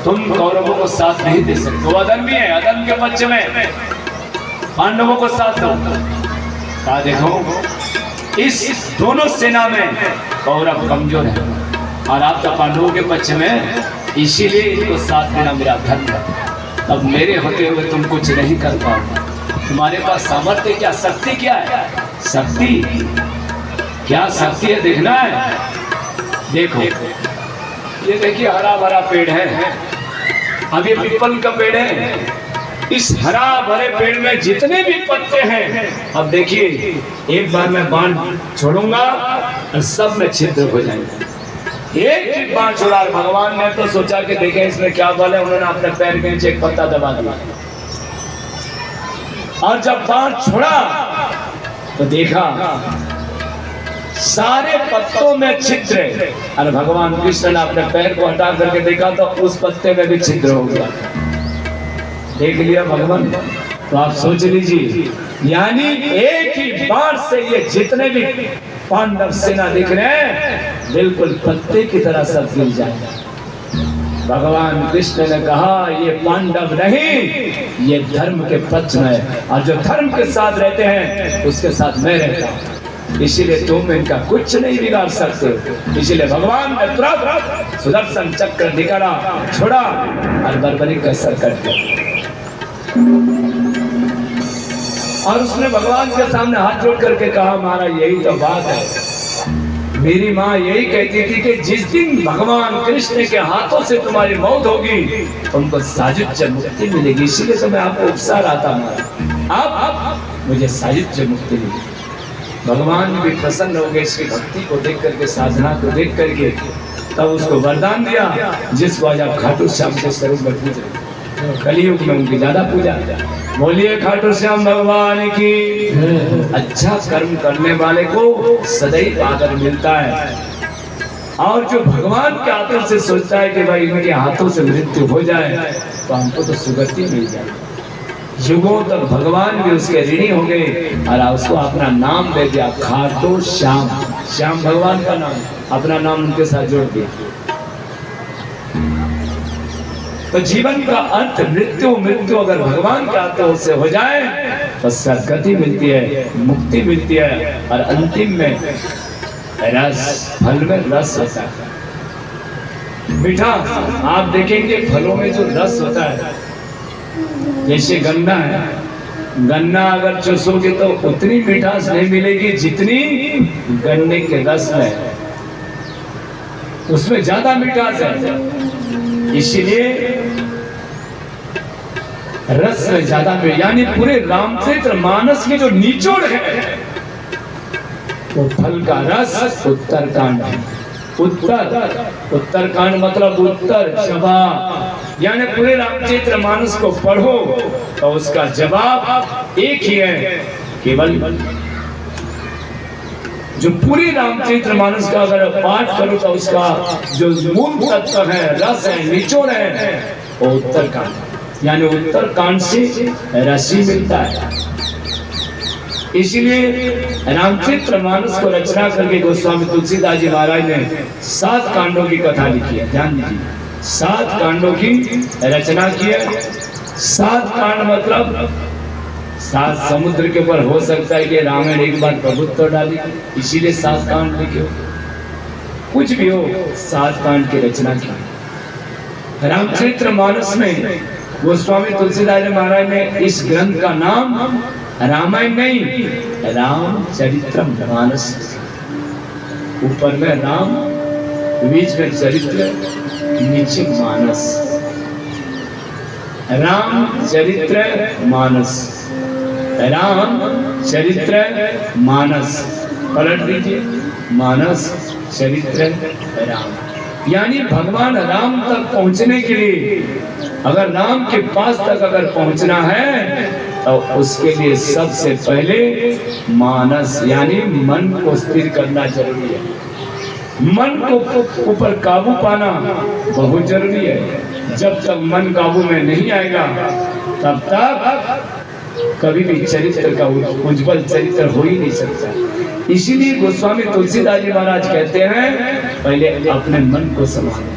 तुम कौरवों को साथ नहीं दे सकते, वो अधर्मी है, अधर्म के पक्ष में पांडवों को साथ दो। कहा देखो इस दोनों सेना में कौरव कमजोर है और आपका पांडवों के पक्ष में, इसीलिए इनको साथ देना मेरा धर्म है। अब मेरे होते हुए तुम कुछ नहीं कर पाओगे, तुम्हारे पास सामर्थ्य क्या, शक्ति क्या है, शक्ति क्या शक्ति है देखना है। देखो ये देखिए हरा भरा पेड़ है, अब ये पीपल का पेड़ है, इस हरा भरे पेड़ में जितने भी पत्ते हैं, अब देखिए एक बार मैं बाण छोड़ूंगा और सब में छिद्र हो जाएंगे। एक बाण छोड़ा, भगवान ने तो सोचा कि देखें इसमें क्या बल है, उन्होंने अपने पैर के नीचे एक पत्ता दबा दिया और जब बाण छोड़ा तो देखा सारे पत्तों में छिद्र है। और भगवान कृष्ण ने अपने पैर को हटा करके देखा तो उस पत्ते में भी छिद्र हो गया। देख लिया भगवान, तो आप सोच लीजिए, यानी एक ही बाण से ये जितने भी पांडव सेना दिख रहे हैं बिल्कुल पत्ते की तरह सब गिर जाएंगे। भगवान कृष्ण ने कहा ये पांडव नहीं, ये धर्म के पक्ष में, और जो धर्म के साथ रहते हैं उसके साथ मैं रहता हूँ, इसीलिए तुम इनका कुछ नहीं बिगाड़ सकते। इसीलिए भगवान ने तुरंत सुदर्शन चक्र निकाला, छोड़ा और बर्बरी का सर कट दिया। और उसने भगवान के सामने हाथ जोड़ करके कहा महाराज यही तो बात है, मेरी माँ यही कहती थी कि जिस दिन भगवान कृष्ण के हाथों से तुम्हारी मौत होगी तुमको सायुज्य मुक्ति मिलेगी, इसीलिए तो मैं आपको उकसा रहा था महाराज, अब मुझे सायुज्य मुक्ति मिलेगी। भगवान भी प्रसन्न हो गए इसकी भक्ति को देख करके, साधना को देख करके, तब उसको वरदान दिया जिसको आज आप खाटू श्याम के स्वरूप में पूजे, कलियुग में उनकी ज्यादा पूजा। बोलिए खाटू श्याम भगवान की। अच्छा कर्म करने वाले को सदैव आदर मिलता है, और जो भगवान के हाथों से सोचता है कि भाई इनके हाथों से मृत्यु हो जाए तो हमको तो सुगति मिल जाए। युगों तक भगवान भी उसके ऋणी हो गए और उसको अपना नाम दे दिया खाटू श्याम, श्याम भगवान का नाम, अपना नाम उनके साथ जोड़ दिया। तो जीवन का अंत मृत्यु, मृत्यु अगर भगवान के हाथों से हो जाए तो सद्गति मिलती है, मुक्ति मिलती है, और अंतिम में रस, फल में रस होता है मीठा। आप देखेंगे फलों में जो रस होता है, जैसे गन्ना है, गन्ना अगर चूसोगे तो उतनी मिठास नहीं मिलेगी जितनी गन्ने के रस में, उसमें ज्यादा मिठास है। इसीलिए रस में ज्यादा में, यानी पूरे रामचरित्र मानस की जो निचोड़ है वो फल का रस उत्तरकांड है। उत्तरकांड मतलब उत्तर जवाब, यानी पूरे रामचरित्र मानस को पढ़ो तो उसका जवाब एक ही है, केवल जो पूरी रामचरित्र मानस का अगर पाठ करो तो उसका जो मूल तत्व है, रस है, निचोड़ है, वो उत्तरकांड, यानी उत्तरकांड से रसी मिलता है। इसीलिए रामचरित्र मानस को रचना करके गोस्वामी तुलसीदास जी महाराज ने 7 कांडों की कथा लिखी है। ध्यान दीजिए, 7 कांडों की रचना की है। 7 कांड मतलब सात समुद्र के ऊपर हो सकता है कि रामायण एक बार प्रभुत्व डाली, इसीलिए 7 कांड लिखे। कुछ भी हो, 7 कांड की रचना की। रामचरित्र मानस में गोस्वामी तुलसीदास महाराज ने इस ग्रंथ का नाम रामायण नहीं, रामचरित्र मानस। ऊपर में राम, बीच में चरित्र, नीचे मानस। रामचरित्र मानस, रामचरित्र मानस। पलट दीजिए, मानस, चरित्र, राम। यानी भगवान राम तक पहुंचने के लिए, अगर राम के पास तक अगर पहुंचना है तो उसके लिए सबसे पहले मानस यानी मन को स्थिर करना जरूरी है। मन को ऊपर काबू पाना बहुत जरूरी है। जब तक मन काबू में नहीं आएगा तब तक कभी भी चरित्र का उज्जवल चरित्र हो ही नहीं सकता। इसीलिए गोस्वामी तुलसीदास जी महाराज कहते हैं पहले अपने मन को संभालो।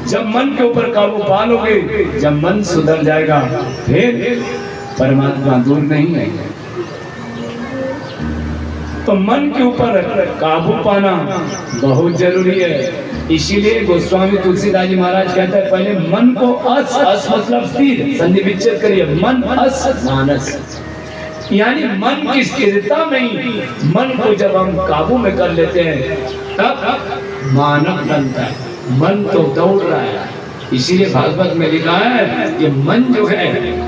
जब मन के ऊपर काबू पा लोगे, जब मन सुधर जाएगा, फिर परमात्मा दूर नहीं है। तो मन के ऊपर काबू पाना बहुत जरूरी है। इसीलिए गोस्वामी तुलसीदास जी महाराज कहते हैं पहले मन को अस मतलब स्थिर, संधि विच्छेद करिए, मन अस मानस। यानी मन की स्थिरता में ही मन को जब हम काबू में कर लेते हैं तब मानव बनता है। मन तो दौड़ रहा है, इसीलिए भागवत में लिखा है कि मन जो है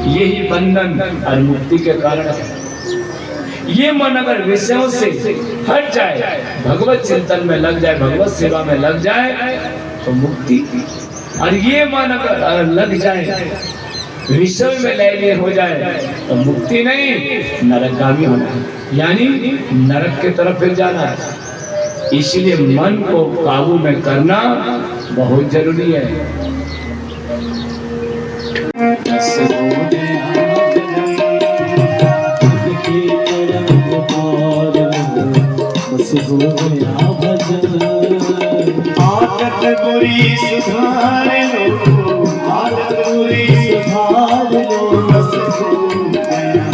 यही बंधन और मुक्ति के कारण है। ये मन अगर विषयों से हट जाए, भगवत चिंतन में लग जाए, भगवत सेवा में लग जाए तो मुक्ति। और ये मन अगर लग जाए, विषय में लय हो जाए तो मुक्ति नहीं, नरकगामी होना है, यानी नरक की तरफ फिर जाना है। इसलिए मन को काबू में करना बहुत जरूरी है। आदत बुरी सुधार लो, आदत बुरी सुधार लो, बस हो गया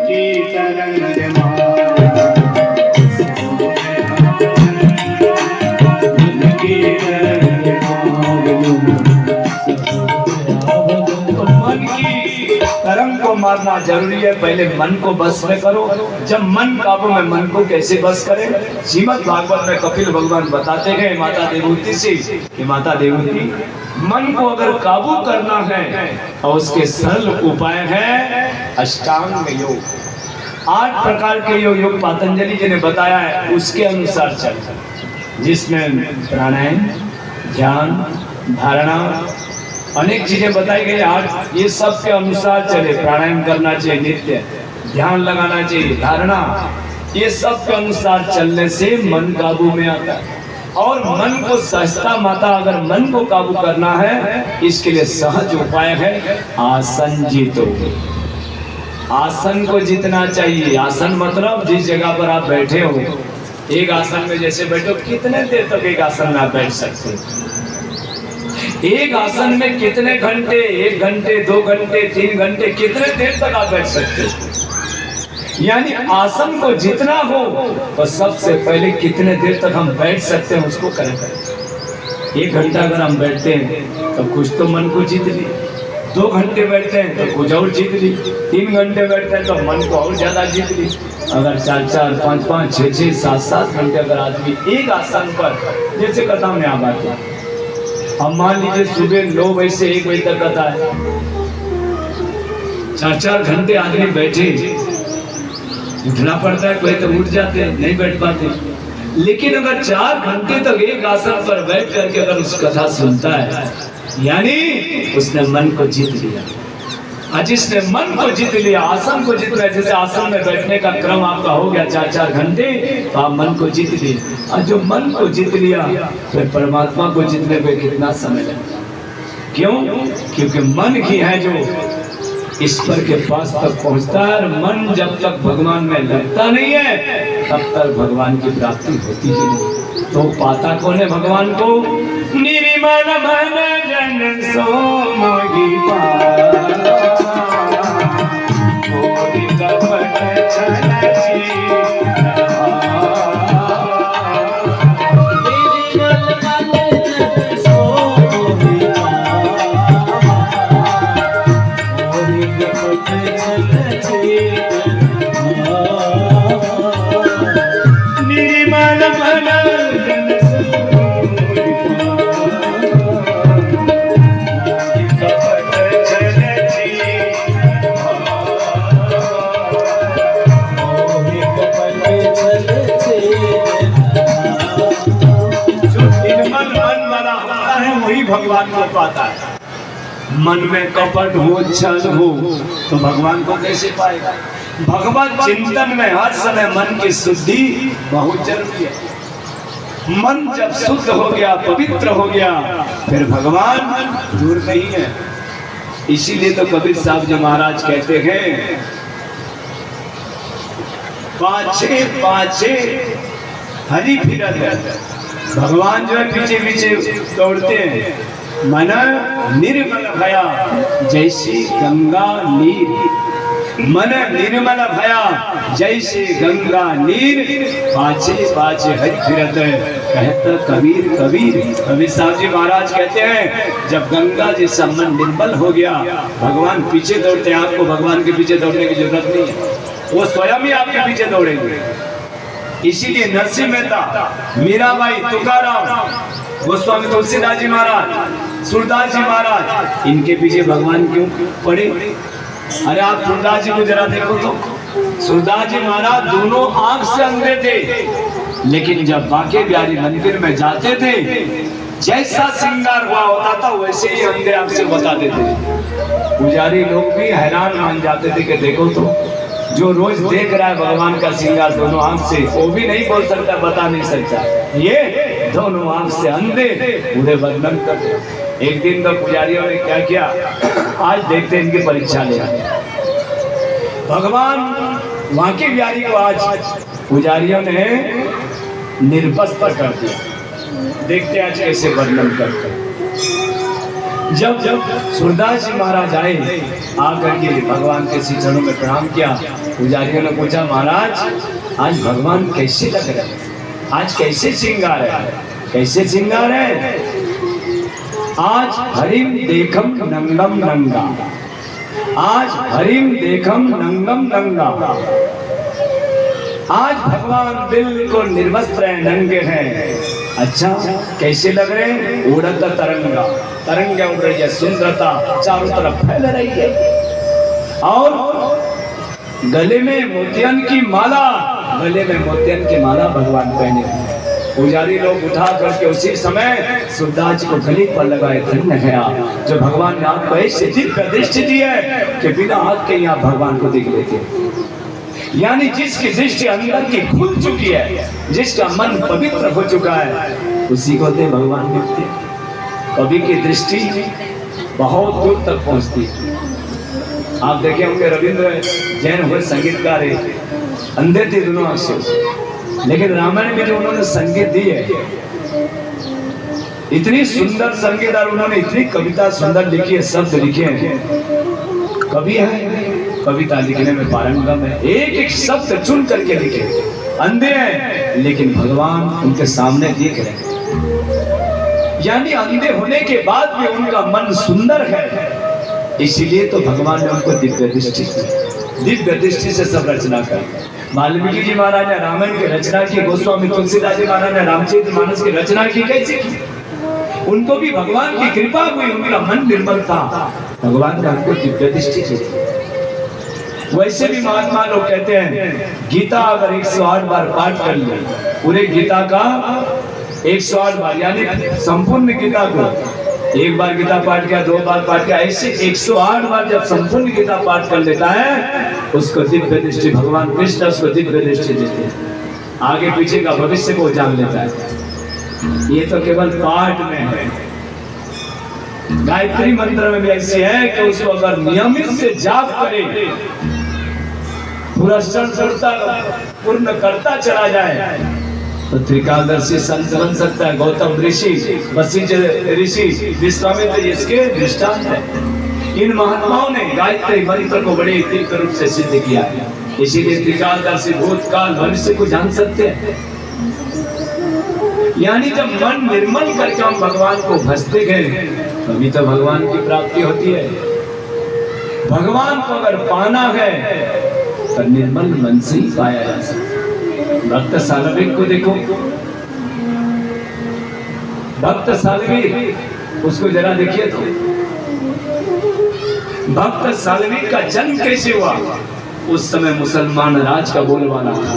की तरंग मार, की तरंग मन की तरंग को मारना जरूरी है। पहले मन को बस में करो। जब मन काबू में, मन को कैसे बस करें? श्रीमद् भागवत में कपिल भगवान बताते गए माता देवहूति से कि माता देवहूति, मन को अगर काबू करना है और उसके सरल उपाय है अष्टांग योग। 8 प्रकार के योग पतंजलि जी ने बताया है, उसके अनुसार चल, जिसमें प्राणायाम, ध्यान, धारणा, अनेक चीजें बताई गई। आज ये सब के अनुसार चले। प्राणायाम करना चाहिए नित्य, ध्यान लगाना चाहिए, धारणा, ये सब के अनुसार चलने से मन काबू में आता है। और मन को सहजता माता, अगर मन को काबू करना है इसके लिए सहज उपाय है आसन जीतो। आसन को जीतना चाहिए। आसन मतलब जिस जगह पर आप बैठे हो, एक आसन में जैसे बैठो, कितने देर तक एक आसन में आप बैठ सकते? एक आसन में कितने घंटे, 1 घंटे, 2 घंटे, 3 घंटे, कितने देर तक आप बैठ सकते? यानी आसन को जितना हो तो सबसे पहले कितने देर तक हम बैठ सकते हैं उसको करें। 1 घंटा अगर हम बैठते हैं तो कुछ तो मन को जीत ली, 2 घंटे बैठते हैं तो कुछ और जीत ली, 3 घंटे बैठते हैं तो मन को और ज्यादा जीत ली। अगर 4-4, 5-5, 6-6, 7-7 घंटे अगर आदमी एक आसन पर, जैसे कथा में आप आते हैं, अब मान लीजिए सुबह 9 बजे से 1 बजे तक कथा है, 4-4 घंटे आदमी बैठे, उठना पड़ता है, कोई तो उठ जाते हैं, नहीं बैठ पाते। लेकिन अगर 4 घंटे तक एक आसन पर बैठ करके अगर उस कथा सुनता है, यानी उसने मन को जीत लिया। और जिसने मन को जीत लिया, आसन को जीत लिया, जैसे आसन में बैठने का क्रम आपका हो गया 4-4 घंटे, तो आप मन को जीत लिए। और जो मन को जीत लिया फिर परमात्मा को जीतने में कितना समय लगता? क्यों? क्योंकि मन ही है जो ईश्वर के पास तक पहुंचता है। और मन जब तक भगवान में लगता नहीं है तब तक भगवान की प्राप्ति होती ही नहीं। तो पाता कौन है भगवान को? निर्मल मन जन सो मोहि पाया। निर्मल मन भगवान को पाता है। मन में कपट हो, छल हो तो भगवान को कैसे पाएगा? भगवत चिंतन में हर समय मन की शुद्धि बहुत जरूरी है। मन जब शुद्ध हो गया, पवित्र हो गया, फिर भगवान दूर नहीं है। इसीलिए तो कबीर साहब जी महाराज कहते हैं, पाछे पाछे हरि फिरत है। भगवान जो है पीछे पीछे दौड़ते हैं। मन निर्मल भया जैसी गंगा नीर, मन निर्मल भया जैसे गंगा नीर, पाछे पाछे हरि फिरत है। कहता कबीर कबीर, कबीर साहब जी महाराज कहते हैं, जब गंगा जी का मन निर्मल हो गया, भगवान पीछे दौड़ते हैं। आपको भगवान के पीछे दौड़ने की जरूरत नहीं है, वो स्वयं ही आपके पीछे दौड़ेंगे। इसीलिए नरसिंह मेहता, मीराबाई, तुकाराम, गोस्वामी तुलसीदास जी महाराज, सूरदास जी महाराज, इनके पीछे भगवान क्यों पड़े? अरे आप सूरदास जी को जरा देखो तो, सूरदास जी महाराज दोनों आंख से अंधे थे, लेकिन जब बांके बिहारी मंदिर में जाते थे, जैसा श्रृंगार हुआ होता था वैसे ही अंधे आंख से बताते थे। पुजारी लोग भी हैरान मान जाते थे कि देखो तो, जो रोज देख रहा है भगवान का श्रृंगार दोनों आंख से, वो भी नहीं बोल सकता, बता नहीं सकता। ये दोनों आंख से अंधे पूरे वर्णन कर। एक दिन तो पुजारियों ने क्या किया, आज देखते इनकी परीक्षा ले। भगवान बांके बिहारी को आज पुजारियों ने निर्वस्त्र कर दिया। देखते आज कैसे वर्णन करते। जब सूरदास जी महाराज आए, आकर के भगवान के श्री चरणों में प्रणाम किया। पुजारियों ने पूछा, महाराज आज भगवान कैसे लग रहे हैं? आज कैसे श्रृंगार है? कैसे श्रृंगार है? आज हरिम देखम नंगम नंगा, आज हरिम देखम नंगम नंगा। आज भगवान बिल्कुल निर्वस्त्र हैं, नंगे हैं। अच्छा कैसे लग रहे हैं? उड़त तरंगा, तरंगे उड़ रही है, सुंदरता चारों तरफ फैल रही है, और गले में मोतियन की माला, गले में मोतियन की माला भगवान पहने हुए। पुजारी लोग उठा करके उसी समय सूरदास जी को गले पर लगाए। धन्य है आप, जो भगवान ने आपको ऐसी दिव्य दृष्टि दी है कि बिना हाथ के आप भगवान को देख लेते। यानी जिसकी दृष्टि अंदर की खुल चुकी है, जिसका मन पवित्र हो चुका है, उसी को दे भगवान मिलते। कवि की दृष्टि बहुत दूर तक पहुंचती है। आप देखे होंगे रविंद्र जैन हुए संगीतकार है, अंधे थे दोनों आंख से, लेकिन रामायण में जो उन्होंने संगीत दी है, इतनी सुंदर संगीत, और उन्होंने इतनी कविता सुंदर लिखी है, शब्द लिखे हैं। कवि है, कविता लिखने में पारंगम है, एक एक शब्द चुन करके लिखे। अंधे हैं लेकिन भगवान उनके सामने दिख रहे हैं। यानी अंधे होने के बाद भी उनका मन सुंदर है, इसीलिए तो भगवान ने उनको दिव्य दृष्टि दी। दिव्य दृष्टि से सब रचना कर। वाल्मीकि जी महाराज ने रामायण की रचना की, गोस्वामी तुलसीदास जी महाराज ने रामचरितमानस की रचना की। कैसे की? उनको भी भगवान की कृपा हुई, उनका मन निर्मल था, भगवान ने उनको दिव्य दृष्टि दी। वैसे भी महात्मा लोग कहते हैं, गीता अगर 108 बार पाठ कर ले, पूरे गीता का 108 बार, यानी संपूर्ण गीता को, एक बार गीता पाठ किया, 2 बार पाठ किया, ऐसे 108 बार जब संपूर्ण गीता पाठ कर लेता है, उसको दिव्य दृष्टि, भगवान कृष्ण उसको दिव्य दृष्टि देते हैं। आगे पीछे का भविष्य को जान लेता है। ये तो केवल पाठ में है। गायत्री मंत्र में भी ऐसे है कि उसको अगर नियमित से जाप करे, पूर्ण करता चला जाए, तो त्रिकालदर्शी संत बन सकता है। गौतम ऋषि, वशिष्ठ ऋषि, विश्वामित्र इसके दृष्टांत है। इन महात्माओं ने गायत्री मंत्र को बड़े तीव्र रूप से सिद्ध किया है। इसीलिए त्रिकालदर्शी भूतकाल भविष्य को जान सकते हैं। यानी जब मन निर्मल करके हम भगवान को भजते गए, तभी तो भगवान की प्राप्ति होती है। भगवान को अगर पाना है तो निर्मल मन से ही पाया जा सकता। भक्त सालवीर को देखो, भक्त सालवीर उसको जरा देखिए तो भक्त सालवीर का जन्म कैसे हुआ? उस समय मुसलमान राज का बोलबाला था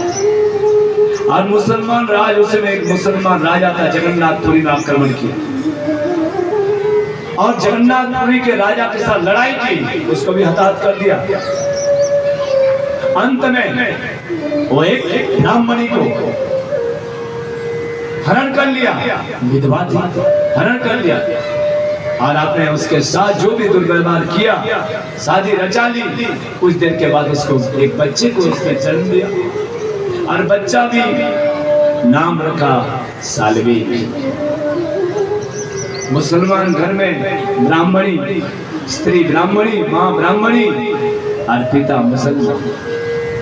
और मुसलमान राज, उस समय एक मुसलमान राजा था, जगन्नाथपुरी में आक्रमण किया और जगन्नाथपुरी के राजा के साथ लड़ाई की, उसको भी हताहत कर दिया। अंत में वो एक ब्राह्मणी को हरण कर लिया, विधवा थी, हरण कर लिया और आपने उसके साथ जो भी दुर्व्यवहार किया, शादी रचा ली। कुछ देर के बाद उसको एक बच्चे को उसने जन्म दिया और बच्चा भी नाम रखा सालवी। मुसलमान घर में ब्राह्मणी, स्त्री ब्राह्मणी, माँ ब्राह्मणी और पिता मुसलमान।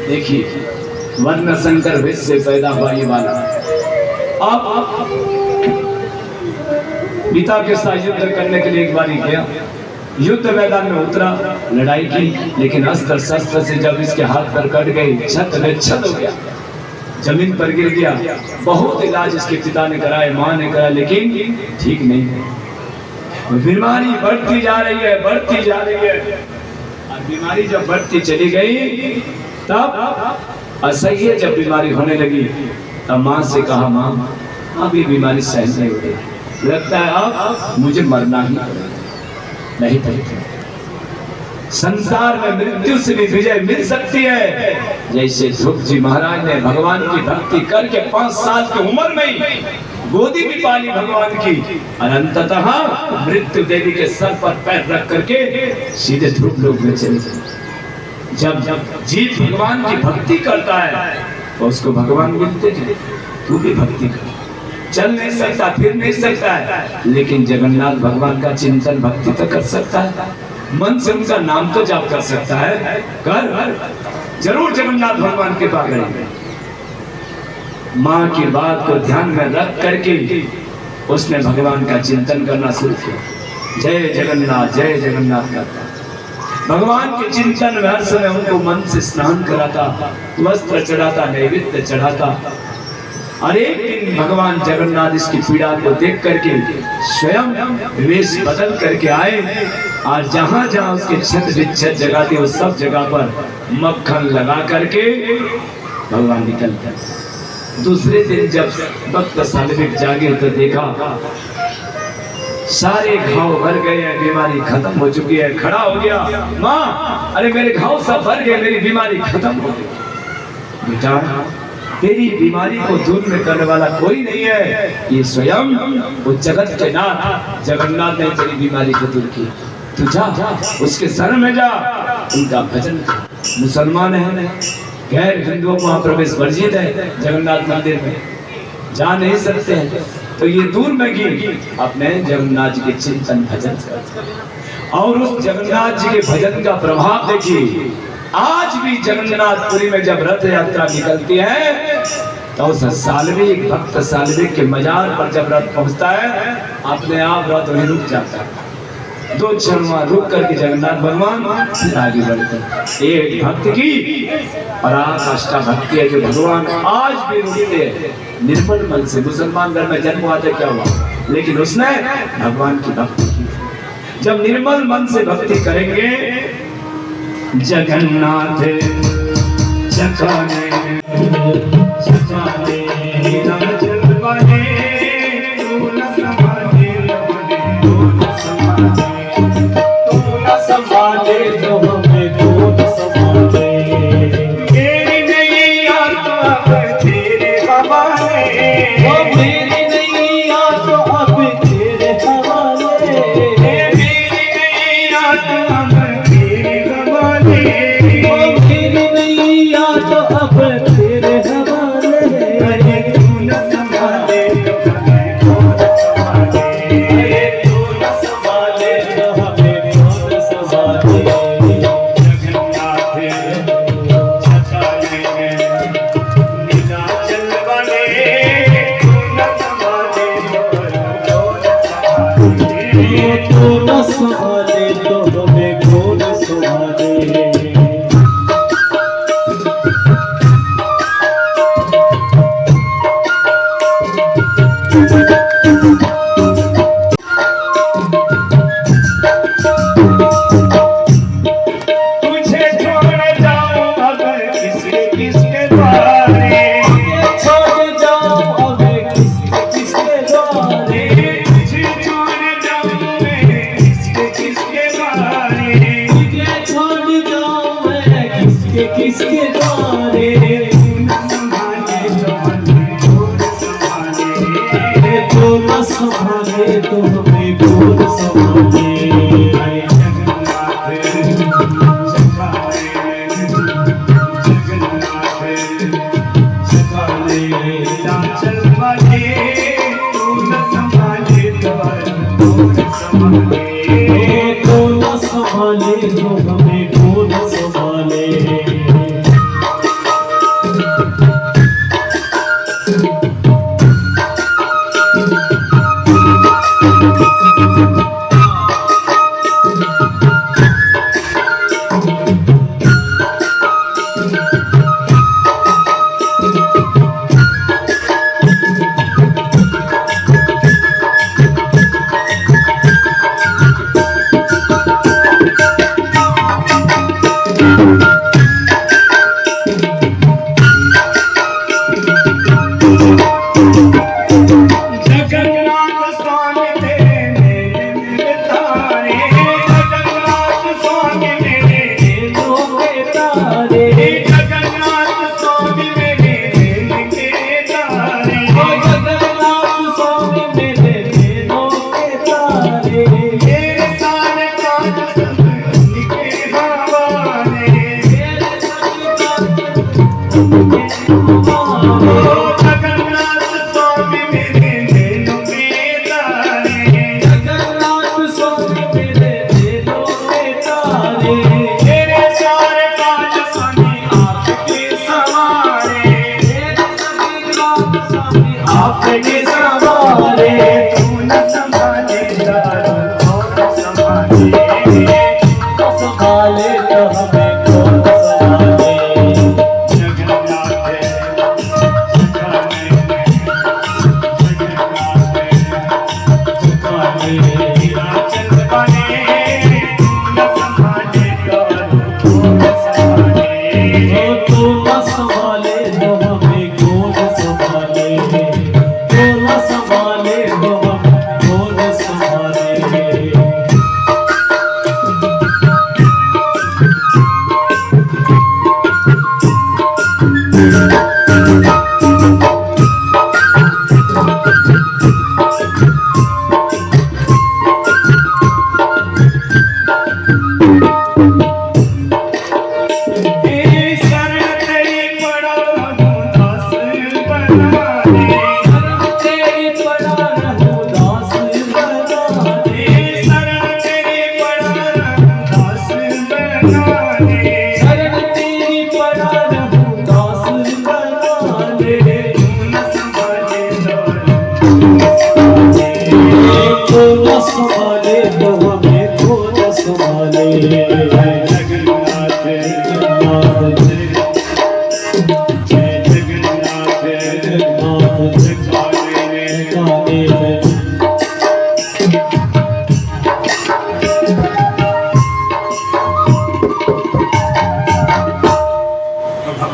देखिए वर्ण संकर भेद से पैदा हुआ ये वाला। अब पिता के साथ युद्ध करने के लिए एक बार गया, युद्ध मैदान में उतरा, लड़ाई की, लेकिन अस्त्र शस्त्र से जब इसके हाथ पर कट गई, छत हो गया, जमीन पर गिर गया। बहुत इलाज इसके पिता ने कराया, माँ ने कराया, लेकिन ठीक नहीं। बीमारी बढ़ती जा रही है, बढ़ती जा रही है और बीमारी जब बढ़ती चली गई तब असह्य जब बीमारी होने लगी तब माँ से कहा, माँ अब ये बीमारी सहन नहीं हो रही, लगता है अब मुझे मरना ही नहीं पड़ेगा। संसार में मृत्यु से भी विजय मिल सकती है। जैसे ध्रुव जी महाराज ने भगवान की भक्ति करके 5 साल की उम्र में ही गोदी भी पाली भगवान की और अंततः मृत्यु देवी के सर पर पैर रख करके सीधे ध्रुव लोक में चले गए। जब जीव भगवान की भक्ति करता है तो उसको भगवान मिलते हैं। तू भी भक्ति कर, चल नहीं सकता, फिर नहीं सकता है, लेकिन जगन्नाथ भगवान का चिंतन भक्ति तो कर सकता है, मन से उनका नाम तो जाप कर सकता है। कर जरूर जगन्नाथ भगवान के पास गए। माँ की बात को ध्यान में रख करके उसने भगवान का चिंतन करना शुरू किया। जय जगन्नाथ, जय जगन्नाथ करता भगवान के चिंतन में हर समय उनको मन से स्नान कराता, वस्त्र चढ़ाता, नैवेद्य चढ़ाता। और एक दिन भगवान जगन्नाथ इसकी पीड़ा को देख करके स्वयं वेश बदल करके आए और जहां जहां उसके छत विच्छेद जगह थी उस सब जगह पर मक्खन लगा करके भगवान निकल गए। दूसरे दिन जब भक्त सालवीर जागे तो देखा सारे घाव भर गए हैं, बीमारी खत्म हो चुकी है। खड़ा हो गया, माँ अरे मेरे घाव सब भर गए, मेरी बीमारी खत्म हो गई। बेटा तेरी बीमारी को दूर में करने वाला कोई नहीं है, ये स्वयं वो जगत के नाथ जगन्नाथ ने तेरी बीमारी को दूर की। तू जा उसके शरण में जा, उनका भजन कर। मुसलमान है, गैर हिंदुओं को वहां प्रवेश वर्जित है, जगन्नाथ मंदिर में जा नहीं सकते हैं, तो ये दूर में गिर अपने जगन्नाथ जी के चिंतन भजन कर। और उस जगन्नाथ जी के भजन का प्रभाव देखिए, आज भी जगन्नाथपुरी में जब रथ यात्रा निकलती है तो उस सालवीर, भक्त सालवीर के मजार पर जब रथ पहुंचता है अपने आप रथ वहीं रुक जाता है। 2 क्षण वहां रुक करके जगन्नाथ भगवान आगे बढ़ते हैं। एक भक्त की पराकाष्ठा भक्ति है जो भगवान आज भी रुकते हैं निर्मल मन से। मुसलमान घर में जन्म हुआ था क्या हुआ, लेकिन उसने भगवान की भक्ति की। जब निर्मल मन से भक्ति करेंगे, जगन्नाथ जगाने संभाले तो हमें दूध संभाले, मेरी नैया तो अब तेरे हवाले, वो मेरी नैया तो अब तेरे हवाले, मेरी नैया तो अब तेरे हवाले, वो मेरी नैया तो अब तेरे हवाले। अरे तू न संभाले तो हमें कौन संभाले, अरे तू न संभाले तो हमें कौन संभाले। जगन्नाथ छठाले नीलाचल वाले, तू न संभाले तो कौन संभाले, तू न संभाले तो हमें कौन संभाले। संभाले लाचन वाले तू न संभाले तो न संभाले तो न संभाले तो हमें कौन संभाले।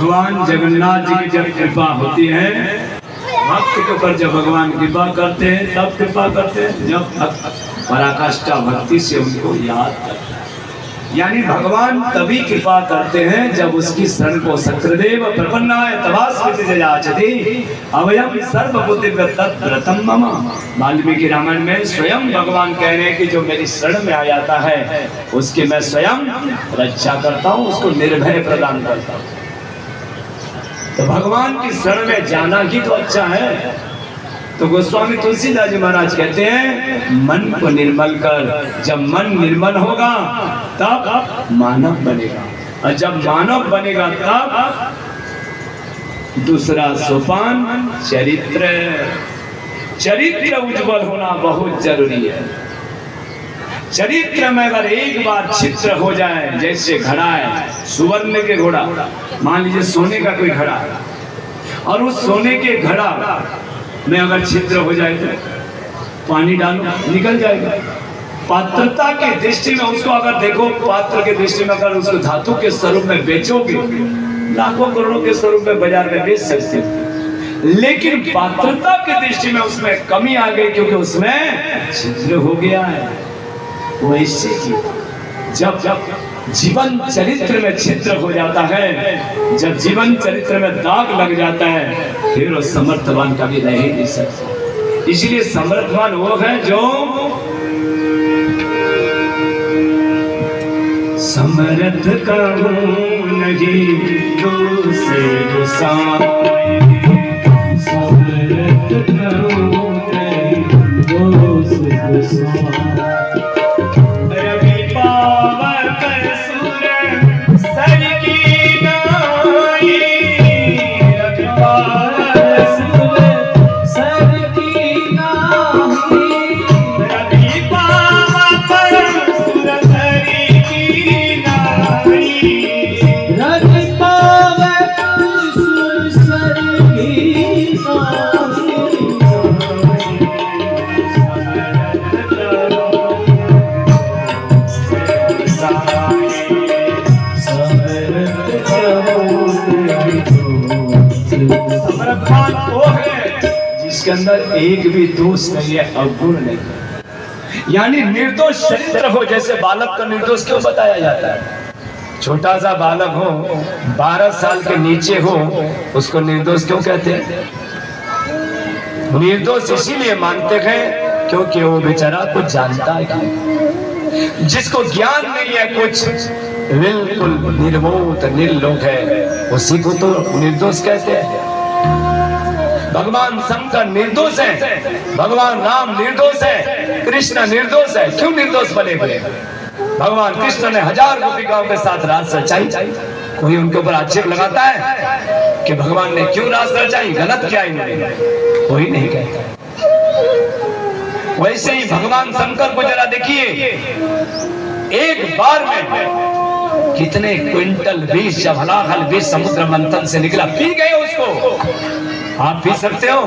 भगवान जगन्नाथ जी की जब कृपा होती है भक्त के ऊपर, जब भगवान कृपा करते हैं तब कृपा करते हैं जब भक्त पराकाष्ठा भक्ति से उनको याद करते हैं। यानी भगवान तभी कृपा करते हैं जब उसकी शरण को सक्रदेव प्रपन्नाय तवास्मृति जाचति अवयम सर्वभूति व्रतम मम। वाल्मीकि रामायण में स्वयं भगवान कह रहे हैं कि जो मेरी शरण में आ जाता है उसकी मैं स्वयं रक्षा करता हूँ, उसको निर्भय प्रदान करता हूँ। तो भगवान की शरण में जाना ही तो अच्छा है। तो गोस्वामी तुलसीदास जी महाराज कहते हैं मन को निर्मल कर, जब मन निर्मल होगा तब मानव बनेगा, और जब मानव बनेगा तब दूसरा सोपान चरित्र। चरित्र उज्जवल होना बहुत जरूरी है। चरित्र में अगर एक बार छिद्र हो जाए, जैसे घड़ा है सुवर्ण के घोड़ा, मान लीजिए सोने का कोई घड़ा, और उस सोने के घड़ा में अगर छिद्र हो जाए तो पानी डालो निकल जाएगा। पात्रता के दृष्टि में उसको अगर देखो, पात्र के दृष्टि में अगर उसको धातु के स्वरूप में बेचोगे, लाखों करोड़ों के स्वरूप में बाजार में बेच सकते हो, लेकिन पात्रता की दृष्टि में उसमें कमी आ गई क्योंकि उसमें छिद्र हो गया है। वैसे ही जब जीवन चरित्र में छिद्र हो जाता है, जब जीवन चरित्र में दाग लग जाता है, फिर वो समर्थवान कभी रह ही नहीं सकता। इसलिए समर्थवान वो है जो समर्थ कहूं नहीं दूसरे साई समरत करो निर्दोष गोसाई रवि पावक सुर सर की नाई रवि पावक सुर सर की नाई रवि पावक सुर सर की नाई रवि पावक सुर सर की नाई समरत करो निर्दोष समर्पण वो है जिसके अंदर एक भी दोष नहीं है, अवगुण नहीं है। यानी निर्दोष चरित्र हो। जैसे बालक का निर्दोष क्यों बताया जाता है? छोटा सा बालक हो, 12 साल के नीचे हो, उसको निर्दोष क्यों कहते हैं? निर्दोष इसीलिए मानते हैं क्योंकि वो बेचारा कुछ जानता है नहीं। जिसको ज्ञान नहीं है, कुछ बिल्कुल निर्बोध निर्लोक है, उसी को तो निर्दोष कहते हैं। भगवान शंकर निर्दोष है, भगवान राम निर्दोष है, कृष्ण निर्दोष है। क्यों निर्दोष बने हुए? भगवान कृष्ण ने 1000 गोपिकाओं के साथ रास रचाई। कोई उनके ऊपर आक्षेप लगाता है कि भगवान ने क्यों रास रचाई, गलत किया इन्होंने? कोई नहीं कहता। वैसे ही भगवान शंकर को जरा देखिए, एक बार में कितने क्विंटल विष, जब हलाहल विष समुद्र मंथन से निकला, पी गए उसको। आप पी सकते हो?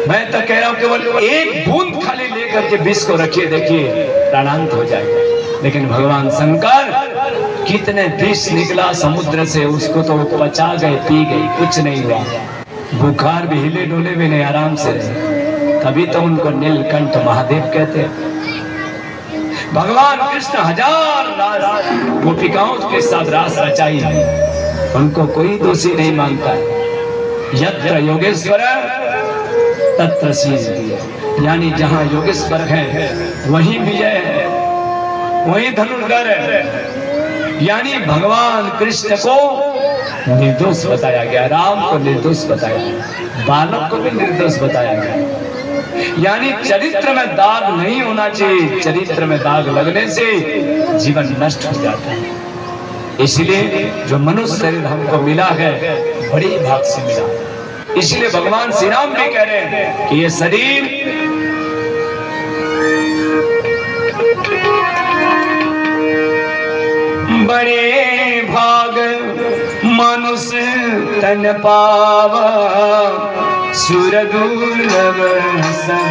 मैं तो कह रहा हूं केवल एक बूंद खाली लेकर के विष को रखिए, देखिए प्राणांत हो जाएगा। लेकिन भगवान शंकर कितने विष निकला समुद्र से, उसको तो पचा गए, पी गए, कुछ नहीं हुआ। बुखार भी हिले डोले भी नहीं, आराम से रहे। तभी तो उनको नीलकंठ महादेव कहते हैं। भगवान कृष्ण 1000 गोपिकाओं के साथ रास रचाई है, उनको कोई दोषी नहीं मानता। यत्र योगेश्वर तत्र सिद्धि, यानी जहां योगेश्वर है वहीं विजय है, वहीं धनुर्धर है। यानी भगवान कृष्ण को निर्दोष बताया गया, राम को निर्दोष बताया गया, बालक को भी निर्दोष बताया गया। यानी चरित्र में दाग नहीं होना चाहिए, चरित्र में दाग लगने से जीवन नष्ट हो जाता है। इसलिए जो मनुष्य शरीर हमको मिला है, बड़ी भाग से मिला। इसलिए भगवान श्री राम भी कह रहे हैं कि ये शरीर बड़े भाग मनुष्य तन पावा, सुर दुर्लभ सब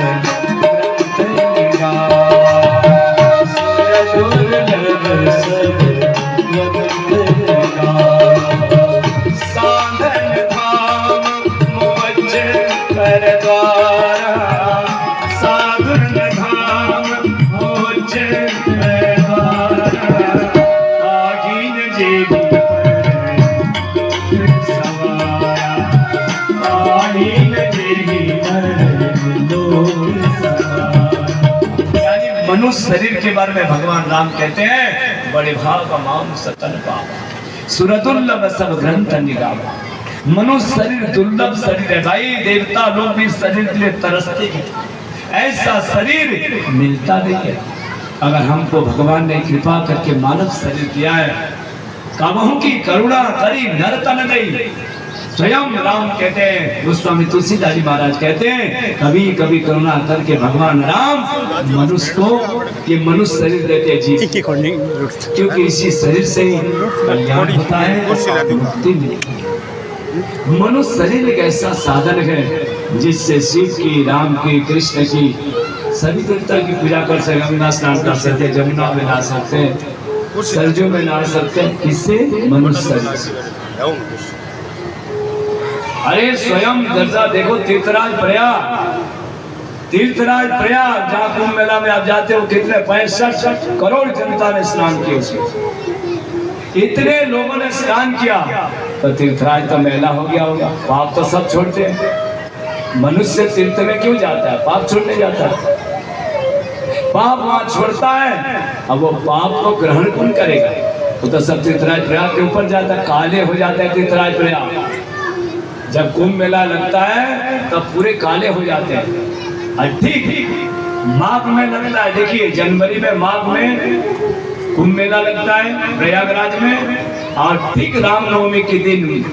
ग्रंथ गावा, सुर दुर्लभ सब ग्रंथ गावा। साधन धाम मोक्ष कर द्वारा, साधन धाम मोक्ष कर द्वारा, आजीन जेबी पर सवारा, आजीन जेबी पर लोक सवारा। यानी मनुष्य शरीर के बारे में भगवान राम कहते हैं, बड़े भाग माम सतन पावा, सुरदुर्लभ सब ग्रंथ निगावा। मनुष्य शरीर दुर्लभ शरीर है भाई, देवता लोग भी शरीर के लिए तरसते हैं, ऐसा शरीर मिलता नहीं है। अगर हमको भगवान ने कृपा करके मानव शरीर दिया है, काबहू की करुणा करी नर तन गई। स्वयं राम कहते हैं, गोस्वामी तुलसीदास जी महाराज कहते हैं, कभी कभी करुणा करके भगवान राम मनुष्य को ये मनुष्य शरीर देते हैं जी, क्योंकि इसी शरीर से ही कल्याण होता है, मुक्ति मिलती है। मनुष्य शरीर एक ऐसा साधन है जिससे शिव की, राम की, कृष्ण की, सभी देवता की पूजा कर सकते, गंगा स्नान कर सकते, जमुना में नहा सकते, सरजू में नहा सकते। किससे? मनुष्य शरीर से। अरे स्वयं दर्जा देखो, तीर्थराज प्रयाग, तीर्थराज प्रयाग जहाँ कुंभ मेला में आप जाते हो, कितने 65 करोड़ जनता ने स्नान किया उसमें, इतने लोगों ने स्नान किया, तो तीर्थराज तो मेला हो गया होगा। पाप तो सब छोड़ते हैं, मनुष्य तीर्थ में क्यों जाता है? पाप छोड़ने जाता है। पाप वहां छोड़ता है, अब वो पाप को ग्रहण कौन करेगा? वो तो सब तीर्थराज प्रयाग के ऊपर जाता है, काले हो जाता है तीर्थराज प्रयाग। जब कुंभ मेला लगता है तब पूरे काले हो जाते हैं। और ठीक माघ में लगता है, देखिए जनवरी में माघ में कुंभ मेला लगता है प्रयागराज में, और ठीक रामनवमी के दिन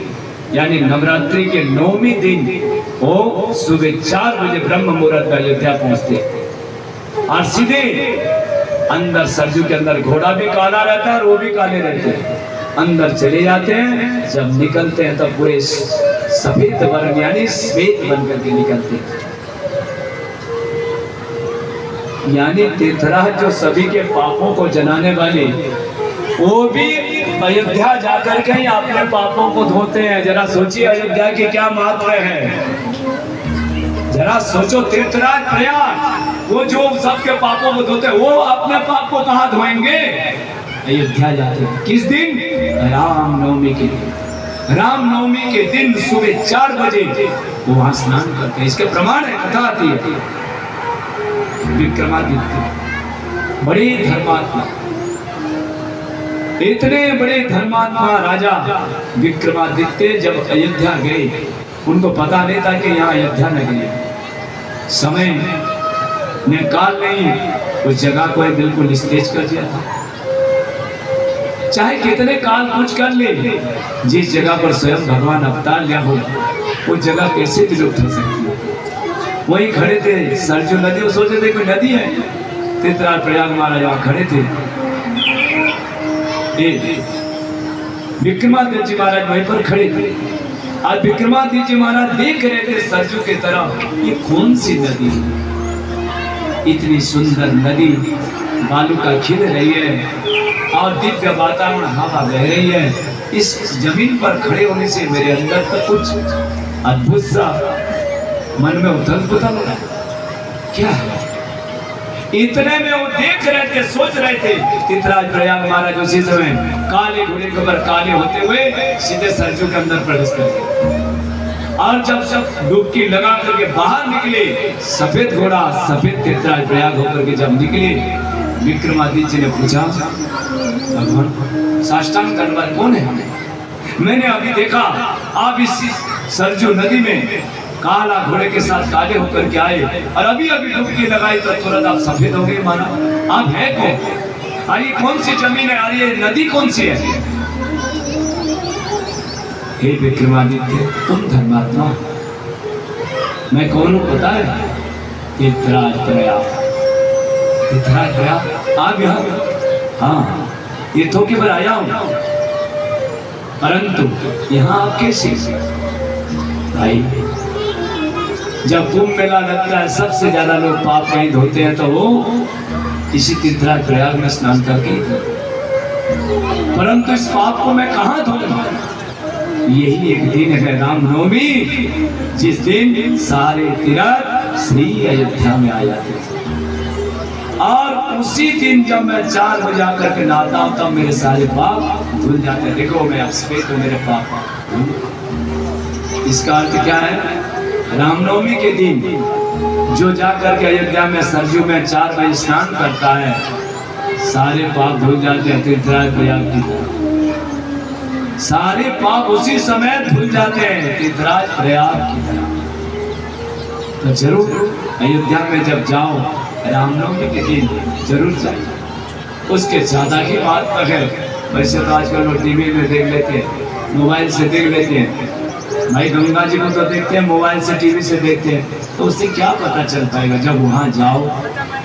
यानी नवरात्रि के 9वें दिन वो सुबह 4 बजे ब्रह्म मुहूर्त में अयोध्या पहुंचते और सीधे अंदर सरजू के अंदर घोड़ा भी काला रहता है और वो भी काले रहते हैं, अंदर चले जाते हैं। जब निकलते हैं तब पूरे सफेद वर्ण यानी श्वेत बन करके निकलते हैं। यानी तीर्थराज जो सभी के पापों को जलाने वाले, वो भी अयोध्या जाकर के ही अपने पापों को धोते हैं। जरा सोचिए अयोध्या की क्या महत्व है, जरा सोचो। तीर्थराज प्रयाग वो जो सबके पापों को धोते हैं, वो अपने पाप को कहाँ धोएंगे? अयोध्या जाते हैं। किस दिन? रामनवमी के दिन। रामनवमी के दिन सुबह 4 बजे वो वहां स्नान करते हैं। इसके प्रमाण है, कथा आती है। विक्रमादित्य बड़े धर्मात्मा, इतने बड़े धर्मात्मा राजा विक्रमादित्य जब अयोध्या गए, उनको पता नहीं था कि यहाँ अयोध्या नगरी है। समय ने काल नहीं उस जगह को बिल्कुल निस्तेज कर दिया था। चाहे कितने काल कुछ कर ले, जिस जगह पर स्वयं भगवान अवतार लिया हो, उस जगह कैसे विलुप्त हो सकती है। वही खड़े थे सरजू नदी, वो सोचे थे कोई नदी है। तीर्थराज प्रयाग महाराज वहां खड़े थे। विक्रमादित्य जी महाराज वहीं पर खड़े थे और विक्रमादित्य जी महाराज देख रहे थे सरजू की तरफ, ये कौन सी नदी है? इतनी सुंदर नदी बालू का खिल रही है और दिव्य वातावरण, हवा बह रही है। इस जमीन पर खड़े होने से मेरे अंदर तो कुछ अद्भुत सा मन में उथल पुथल हो रहा है। क्या है? इतने में वो देख रहे थे, सोच रहे थे। तीर्थराज प्रयाग महाराज उसी समय काले घोड़े के ऊपर काले होते हुए सीधे सरजू के अंदर प्रवेश करते, और जब सब डुबकी लगा करके बाहर निकले, सफेद घोड़ा सफेद तीर्थराज प्रयाग होकर के जब निकले, विक्रमादित्य जी ने पूछा, भगवान साष्टांग दंडवत कौन है? मैंने अभी देखा आप इस सरजू नदी में काला घोड़े के साथ काले होकर के आए, और अभी अभी डुबकी लगाई तो तुरंत आप सफेद हो गए। माना आप है कौन? अरे कौन सी जमीन है? अरे नदी कौन सी है? हे विक्रमादित्य, तुम धर्मात्मा, मैं कौन हूं पता है? तीर्थराज प्रयाग। तीर्थराज प्रयाग आप यहाँ? हाँ, तीर्थों के पर आया हूं, परंतु यहाँ आप कैसे? भाई जब कुंभ मेला लगता है, सबसे ज्यादा लोग पाप कहीं धोते हैं तो वो इसी तीर्थराज प्रयाग में स्नान करके, परंतु इस पाप को मैं कहाँ धोऊंगा? यही एक दिन है रामनवमी, जिस दिन सारे तीर्थ श्री अयोध्या में आ जाते हैं। और उसी दिन जब मैं 4 बजे आकर के नहाता हूं, तब मेरे सारे पाप धुल जाते हैं। देखो मैं अब सफेद हूं, मेरे पाप। इसका अर्थ क्या है? रामनवमी के दिन जो जाकर के अयोध्या में सरजू में 4 बजे स्नान करता है, सारे पाप धुल जाते हैं। तीर्थराज प्रयाग की तरह सारे पाप उसी समय धुल जाते हैं, तीर्थराज प्रयाग की तरह। तो जरूर अयोध्या में जब जाओ रामनवमी के दिन जरूर जाइए, उसके ज्यादा ही महत्व है। वैसे तो आजकल लोग टीवी में देख लेते हैं, मोबाइल से देख लेते हैं। भाई गंगा जी को तो देखते हैं, मोबाइल से टीवी से देखते हैं, तो उससे क्या पता चल पाएगा? जब वहां जाओ,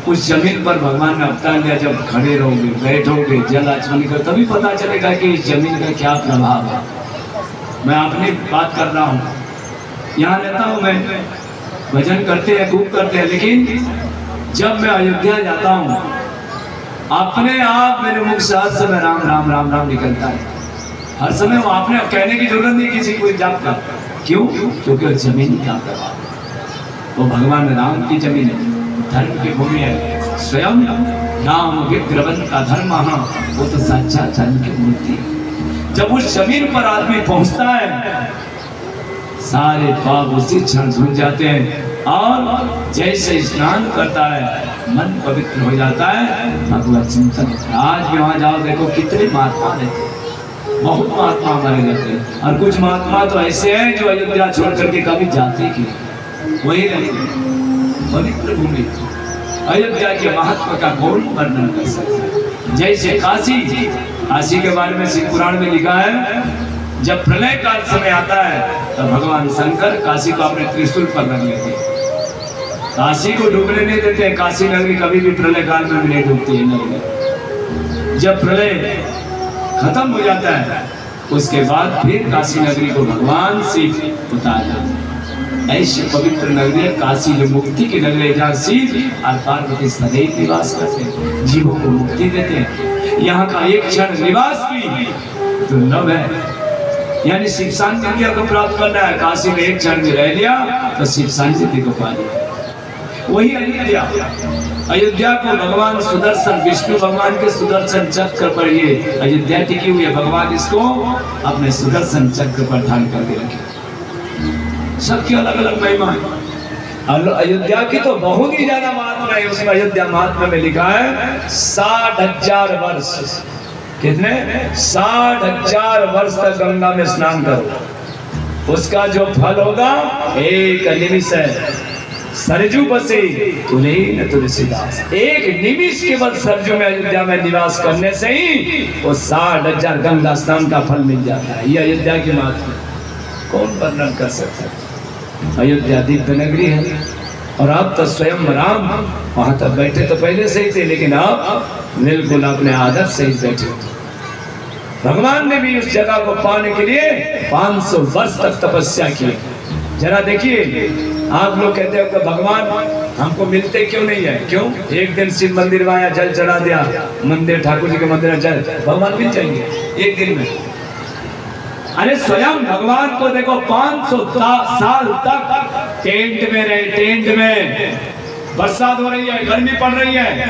उस जमीन पर भगवान ने अवतार लिया, जब खड़े रहोगे, बैठोगे, जल आचमन कर, तभी पता चलेगा कि इस जमीन का क्या प्रभाव है। मैं अपनी बात कर रहा हूँ, यहाँ रहता हूँ मैं, भजन करते हैं, खूब करते हैं, लेकिन जब मैं अयोध्या जाता हूँ, अपने आप मेरे मुख से हर समय राम राम राम राम निकलता है। हर समय वो आपने कहने की जरूरत नहीं किसी को जापता। क्यों? क्योंकि वो जमीन का प्रभाव, वो भगवान राम की जमीन है, धर्म की भूमि है। स्वयं राम विग्रहवन का धर्म, वो तो साक्षात धर्म की मूर्ति है। जब उस जमीन पर आदमी पहुंचता है, सारे पाप उसी क्षण धुल जाते हैं, और जैसे स्नान करता है मन पवित्र हो जाता है, भगवत चिंतन। आज भी वहां जाओ, देखो कितने महात्मा रहते, बहुत महात्मा हमारे रहते हैं। और कुछ महात्मा तो ऐसे हैं जो अयोध्या छोड़ करके कभी जाते ही नहीं, वही रहते। पवित्र भूमि अयोध्या के महत्व का कौन वर्णन कर सकता है। जैसे काशी के बारे में शिव पुराण में लिखा है, जब प्रलय काल समय आता है तो भगवान शंकर काशी को अपने त्रिशूल पर रख लेते हैं, काशी को डूबने नहीं देते। काशी नगरी कभी भी प्रलय काल में नहीं डूबती है नगरी। जब प्रलय खत्म हो जाता है उसके बाद फिर काशी नगरी को भगवान शिव उतार जाते हैं। ऐसी पवित्र नगरी है काशी, जो मुक्ति की नगरी है, जहाँ शिव और पार्वती सदैव निवास करते हैं, जीवों को मुक्ति देते हैं। यहाँ का एक क्षण निवास भी दुर्लभ है। यानी शिव सानिध्य को प्राप्त करना है, काशी में एक क्षण में रह लिया तो शिव सानिध्य को पा लिया। वही अयोध्या को भगवान सुदर्शन, विष्णु भगवान के सुदर्शन चक्र पर ये अयोध्या टिकी हुई है। भगवान इसको अपने सुदर्शन चक्र पर धारण करके रखे। सबकी अलग अलग महिमा है। अयोध्या की तो बहुत ही ज्यादा महात्मा है। उसमें अयोध्या महात्मा में लिखा है 60,000 वर्ष। कितने? 60,000 वर्ष तक गंगा में स्नान करो, उसका जो फल होगा एक निमिष है। सरजू बसे तुले तुलसीदास, एक निमिष केवल सरजू में अयोध्या में निवास करने से ही वो 60,000 गंगा स्नान का फल मिल जाता है। ये अयोध्या की महात्मा कौन वर्णन कर सकता है। अयोध्या दिव्य नगरी है। और आप तो स्वयं राम वहां तक बैठे तो पहले से ही थे, लेकिन आप बिल्कुल अपने आदर से ही बैठे। भगवान ने भी उस जगह को पाने के लिए 500 वर्ष तक तपस्या की। जरा देखिए, आप लोग कहते हो कि भगवान हमको मिलते क्यों नहीं है? क्यों? एक दिन शिव मंदिर में आया, जल चढ़ा दिया, मंदिर ठाकुर जी के मंदिर जल, भगवान मिल जाएंगे एक दिन में। अरे स्वयं भगवान को देखो 500 साल तक टेंट में रहे, टेंट में। बरसात हो रही है, गर्मी पड़ रही है,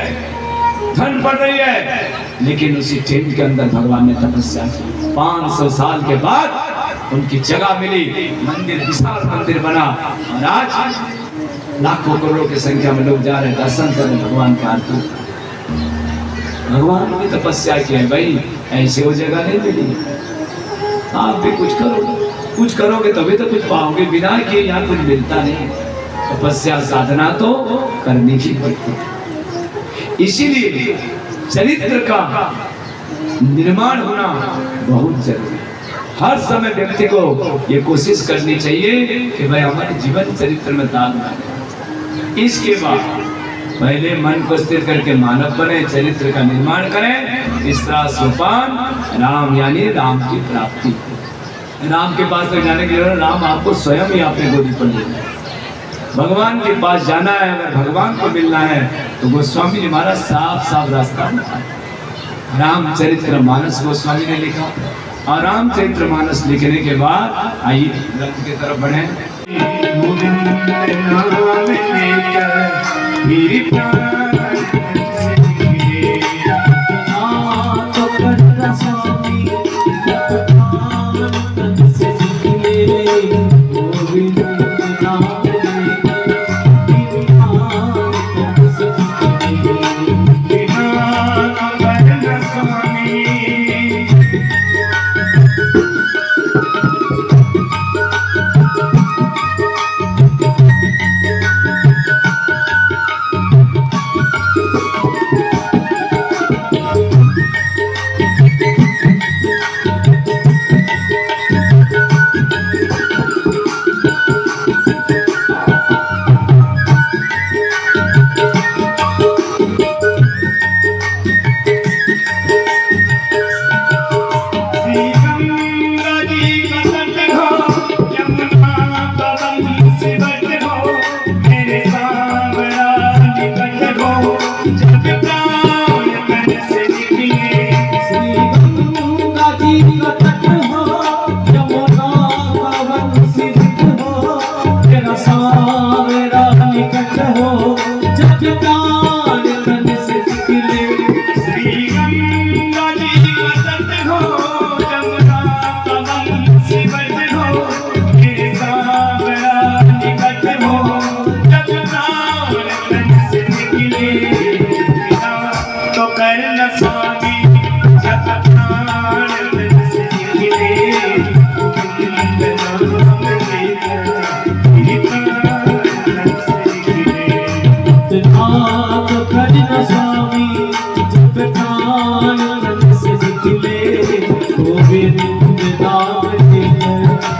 ठंड पड़ रही है, लेकिन उसी टेंट के अंदर भगवान ने तपस्या की। 500 साल के बाद उनकी जगह मिली, मंदिर, विशाल मंदिर बना। और आज लाखों करोड़ों की संख्या में लोग जा रहे हैं दर्शन करने भगवान का। भगवान की तपस्या की है भाई, ऐसे वो जगह नहीं मिली। आप भी कुछ करोगे तभी तो कुछ पाओगे, बिना किए यहाँ कुछ मिलता नहीं। तपस्या साधना तो करनी ही पड़ती है। इसीलिए चरित्र का निर्माण होना बहुत जरूरी है। हर समय व्यक्ति को ये कोशिश करनी चाहिए कि भाई हमारे जीवन चरित्र में दाग ना लगे। इसके बाद पहले मन को स्थिर करके मानव बने, चरित्र का निर्माण करें। तीसरा सोपान राम, यानी राम की प्राप्ति। राम के पास तक जाने के लिए राम आपको स्वयं ही आपने गोदी पर लेना है। भगवान के पास जाना है, अगर भगवान को मिलना है तो गोस्वामी जी महाराज साफ साफ रास्ता बताए। रामचरित्र मानस गोस्वामी ने लिखा, और रामचरित्र मानस लिखने के बाद आइए ग्रंथ की तरफ बढ़े।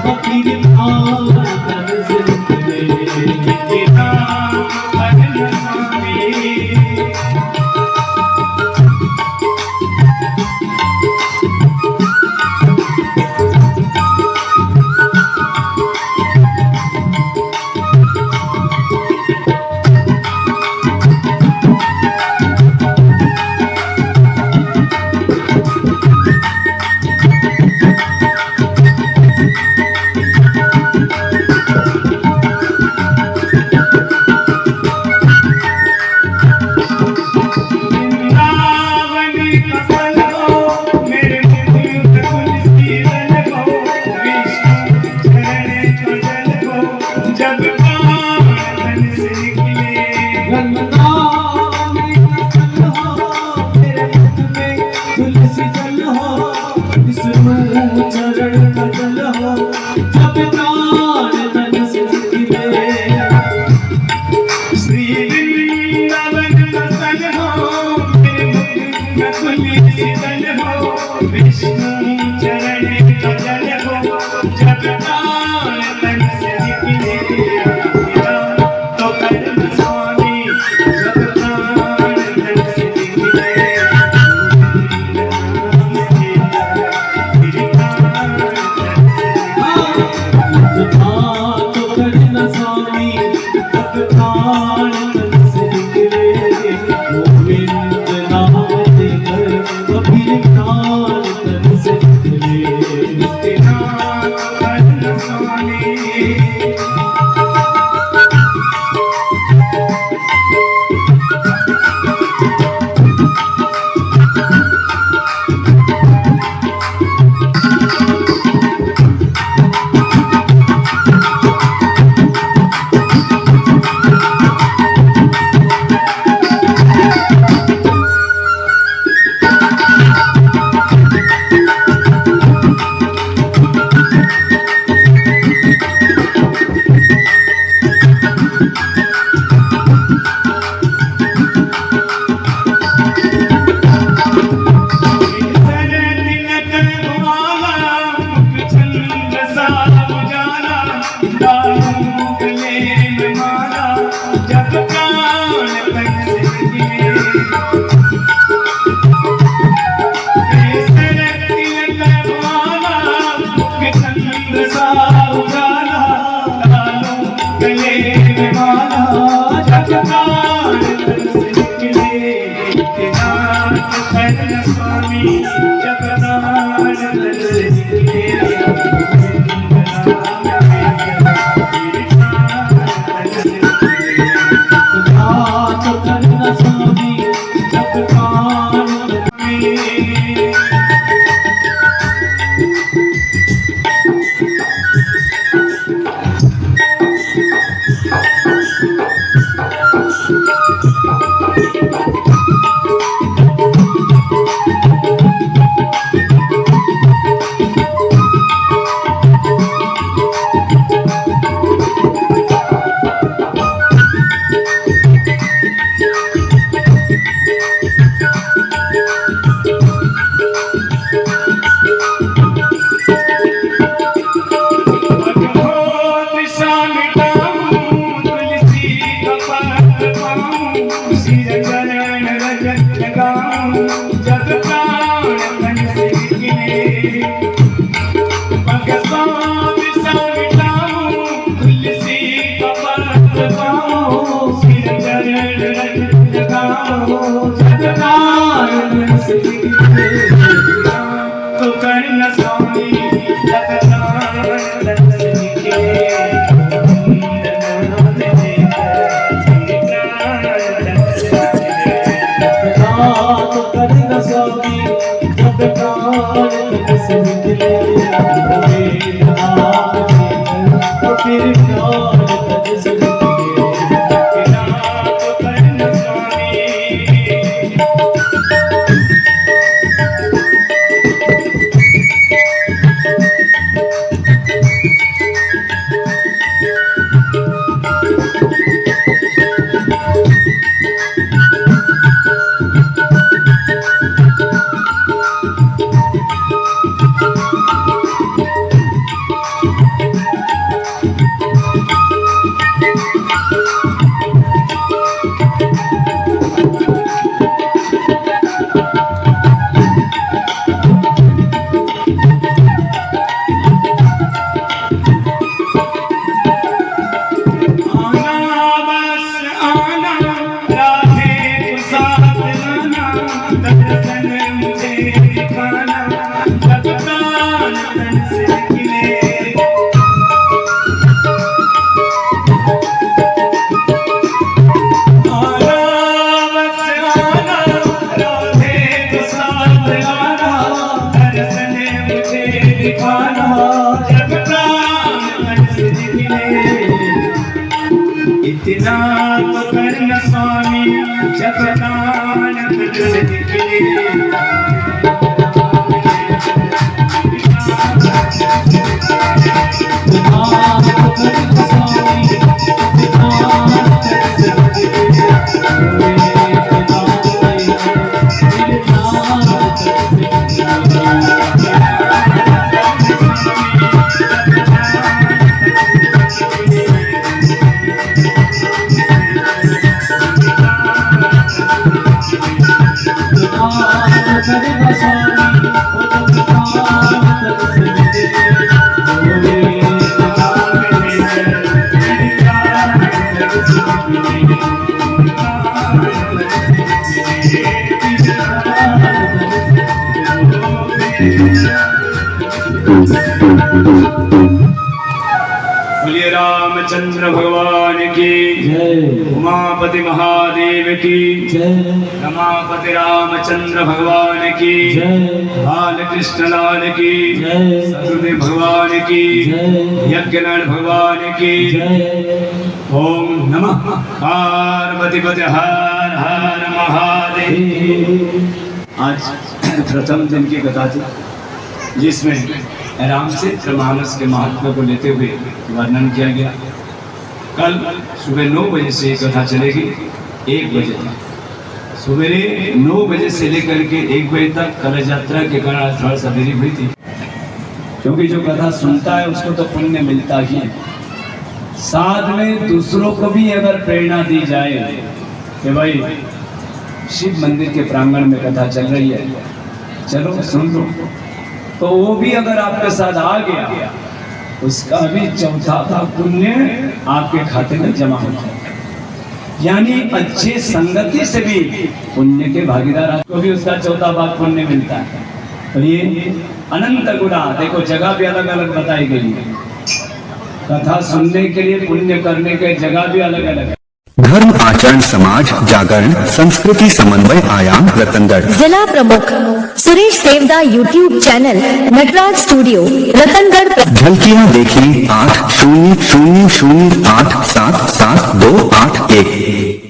फकीर प्राण तन से निकले नाम भजन स्वामी नाथ कर्ण स्वामी जगदानंद सिद्धि बोलिए रामचंद्र भगवान की उमापति महादेव की रमापति रामचंद्र भगवान की बालकृष्ण लाल की सदगुरुदेव भगवान की यज्ञनाथ भगवान की ओम नमः पार्वतीपते हर हर महादेव। आज प्रथम दिन की कथा थी जिसमें रामचरितमानस के महात्मा को लेते हुए वर्णन किया गया। कल सुबह 9 बजे से ये कथा चलेगी 1 बजे तक। सवेरे 9 बजे से लेकर के 1 बजे तक कलश यात्रा के कारण थोड़ा सा देरी हुई थी, क्योंकि जो कथा सुनता है उसको तो पुण्य मिलता ही है। साथ में दूसरों को भी अगर प्रेरणा दी जाए कि भाई शिव मंदिर के प्रांगण में कथा चल रही है, चलो सुन लो, तो वो भी अगर आपके साथ आ गया उसका भी चौथा भाग पुण्य आपके खाते में जमा होता है। यानी अच्छे संगति से भी पुण्य के भागीदार आपको भी उसका चौथा भाग पुण्य मिलता है। तो ये अनंत गुना, देखो जगह भी अलग अलग बताई गई है। कथा सुनने के लिए पुण्य करने के जगह भी अलग अलग है। धर्म आचरण समाज जागरण संस्कृति समन्वय आयाम रतनगढ़। जिला प्रमुख Suresh Devda YouTube channel Nataraj studio Ratangarh. झलकियां देखी 8000877281।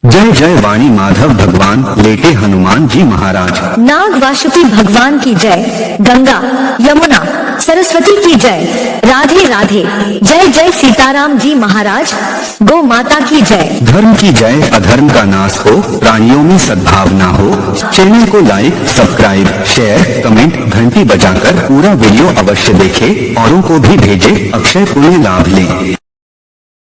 जय जय वाणी माधव भगवान लेटे हनुमान जी महाराज। नाग वासुकी भगवान की जय। गंगा यमुना सरस्वती की जय। राधे राधे जय जय सीताराम जी महाराज। गौ माता की जय। धर्म की जय अधर्म का नाश हो, प्राणियों में सद्भावना हो। चैनल को लाइक सब्सक्राइब शेयर कमेंट घंटी बजाकर पूरा वीडियो अवश्य देखें, औरों को भी भेजें, अक्षय पुण्य लाभ लें।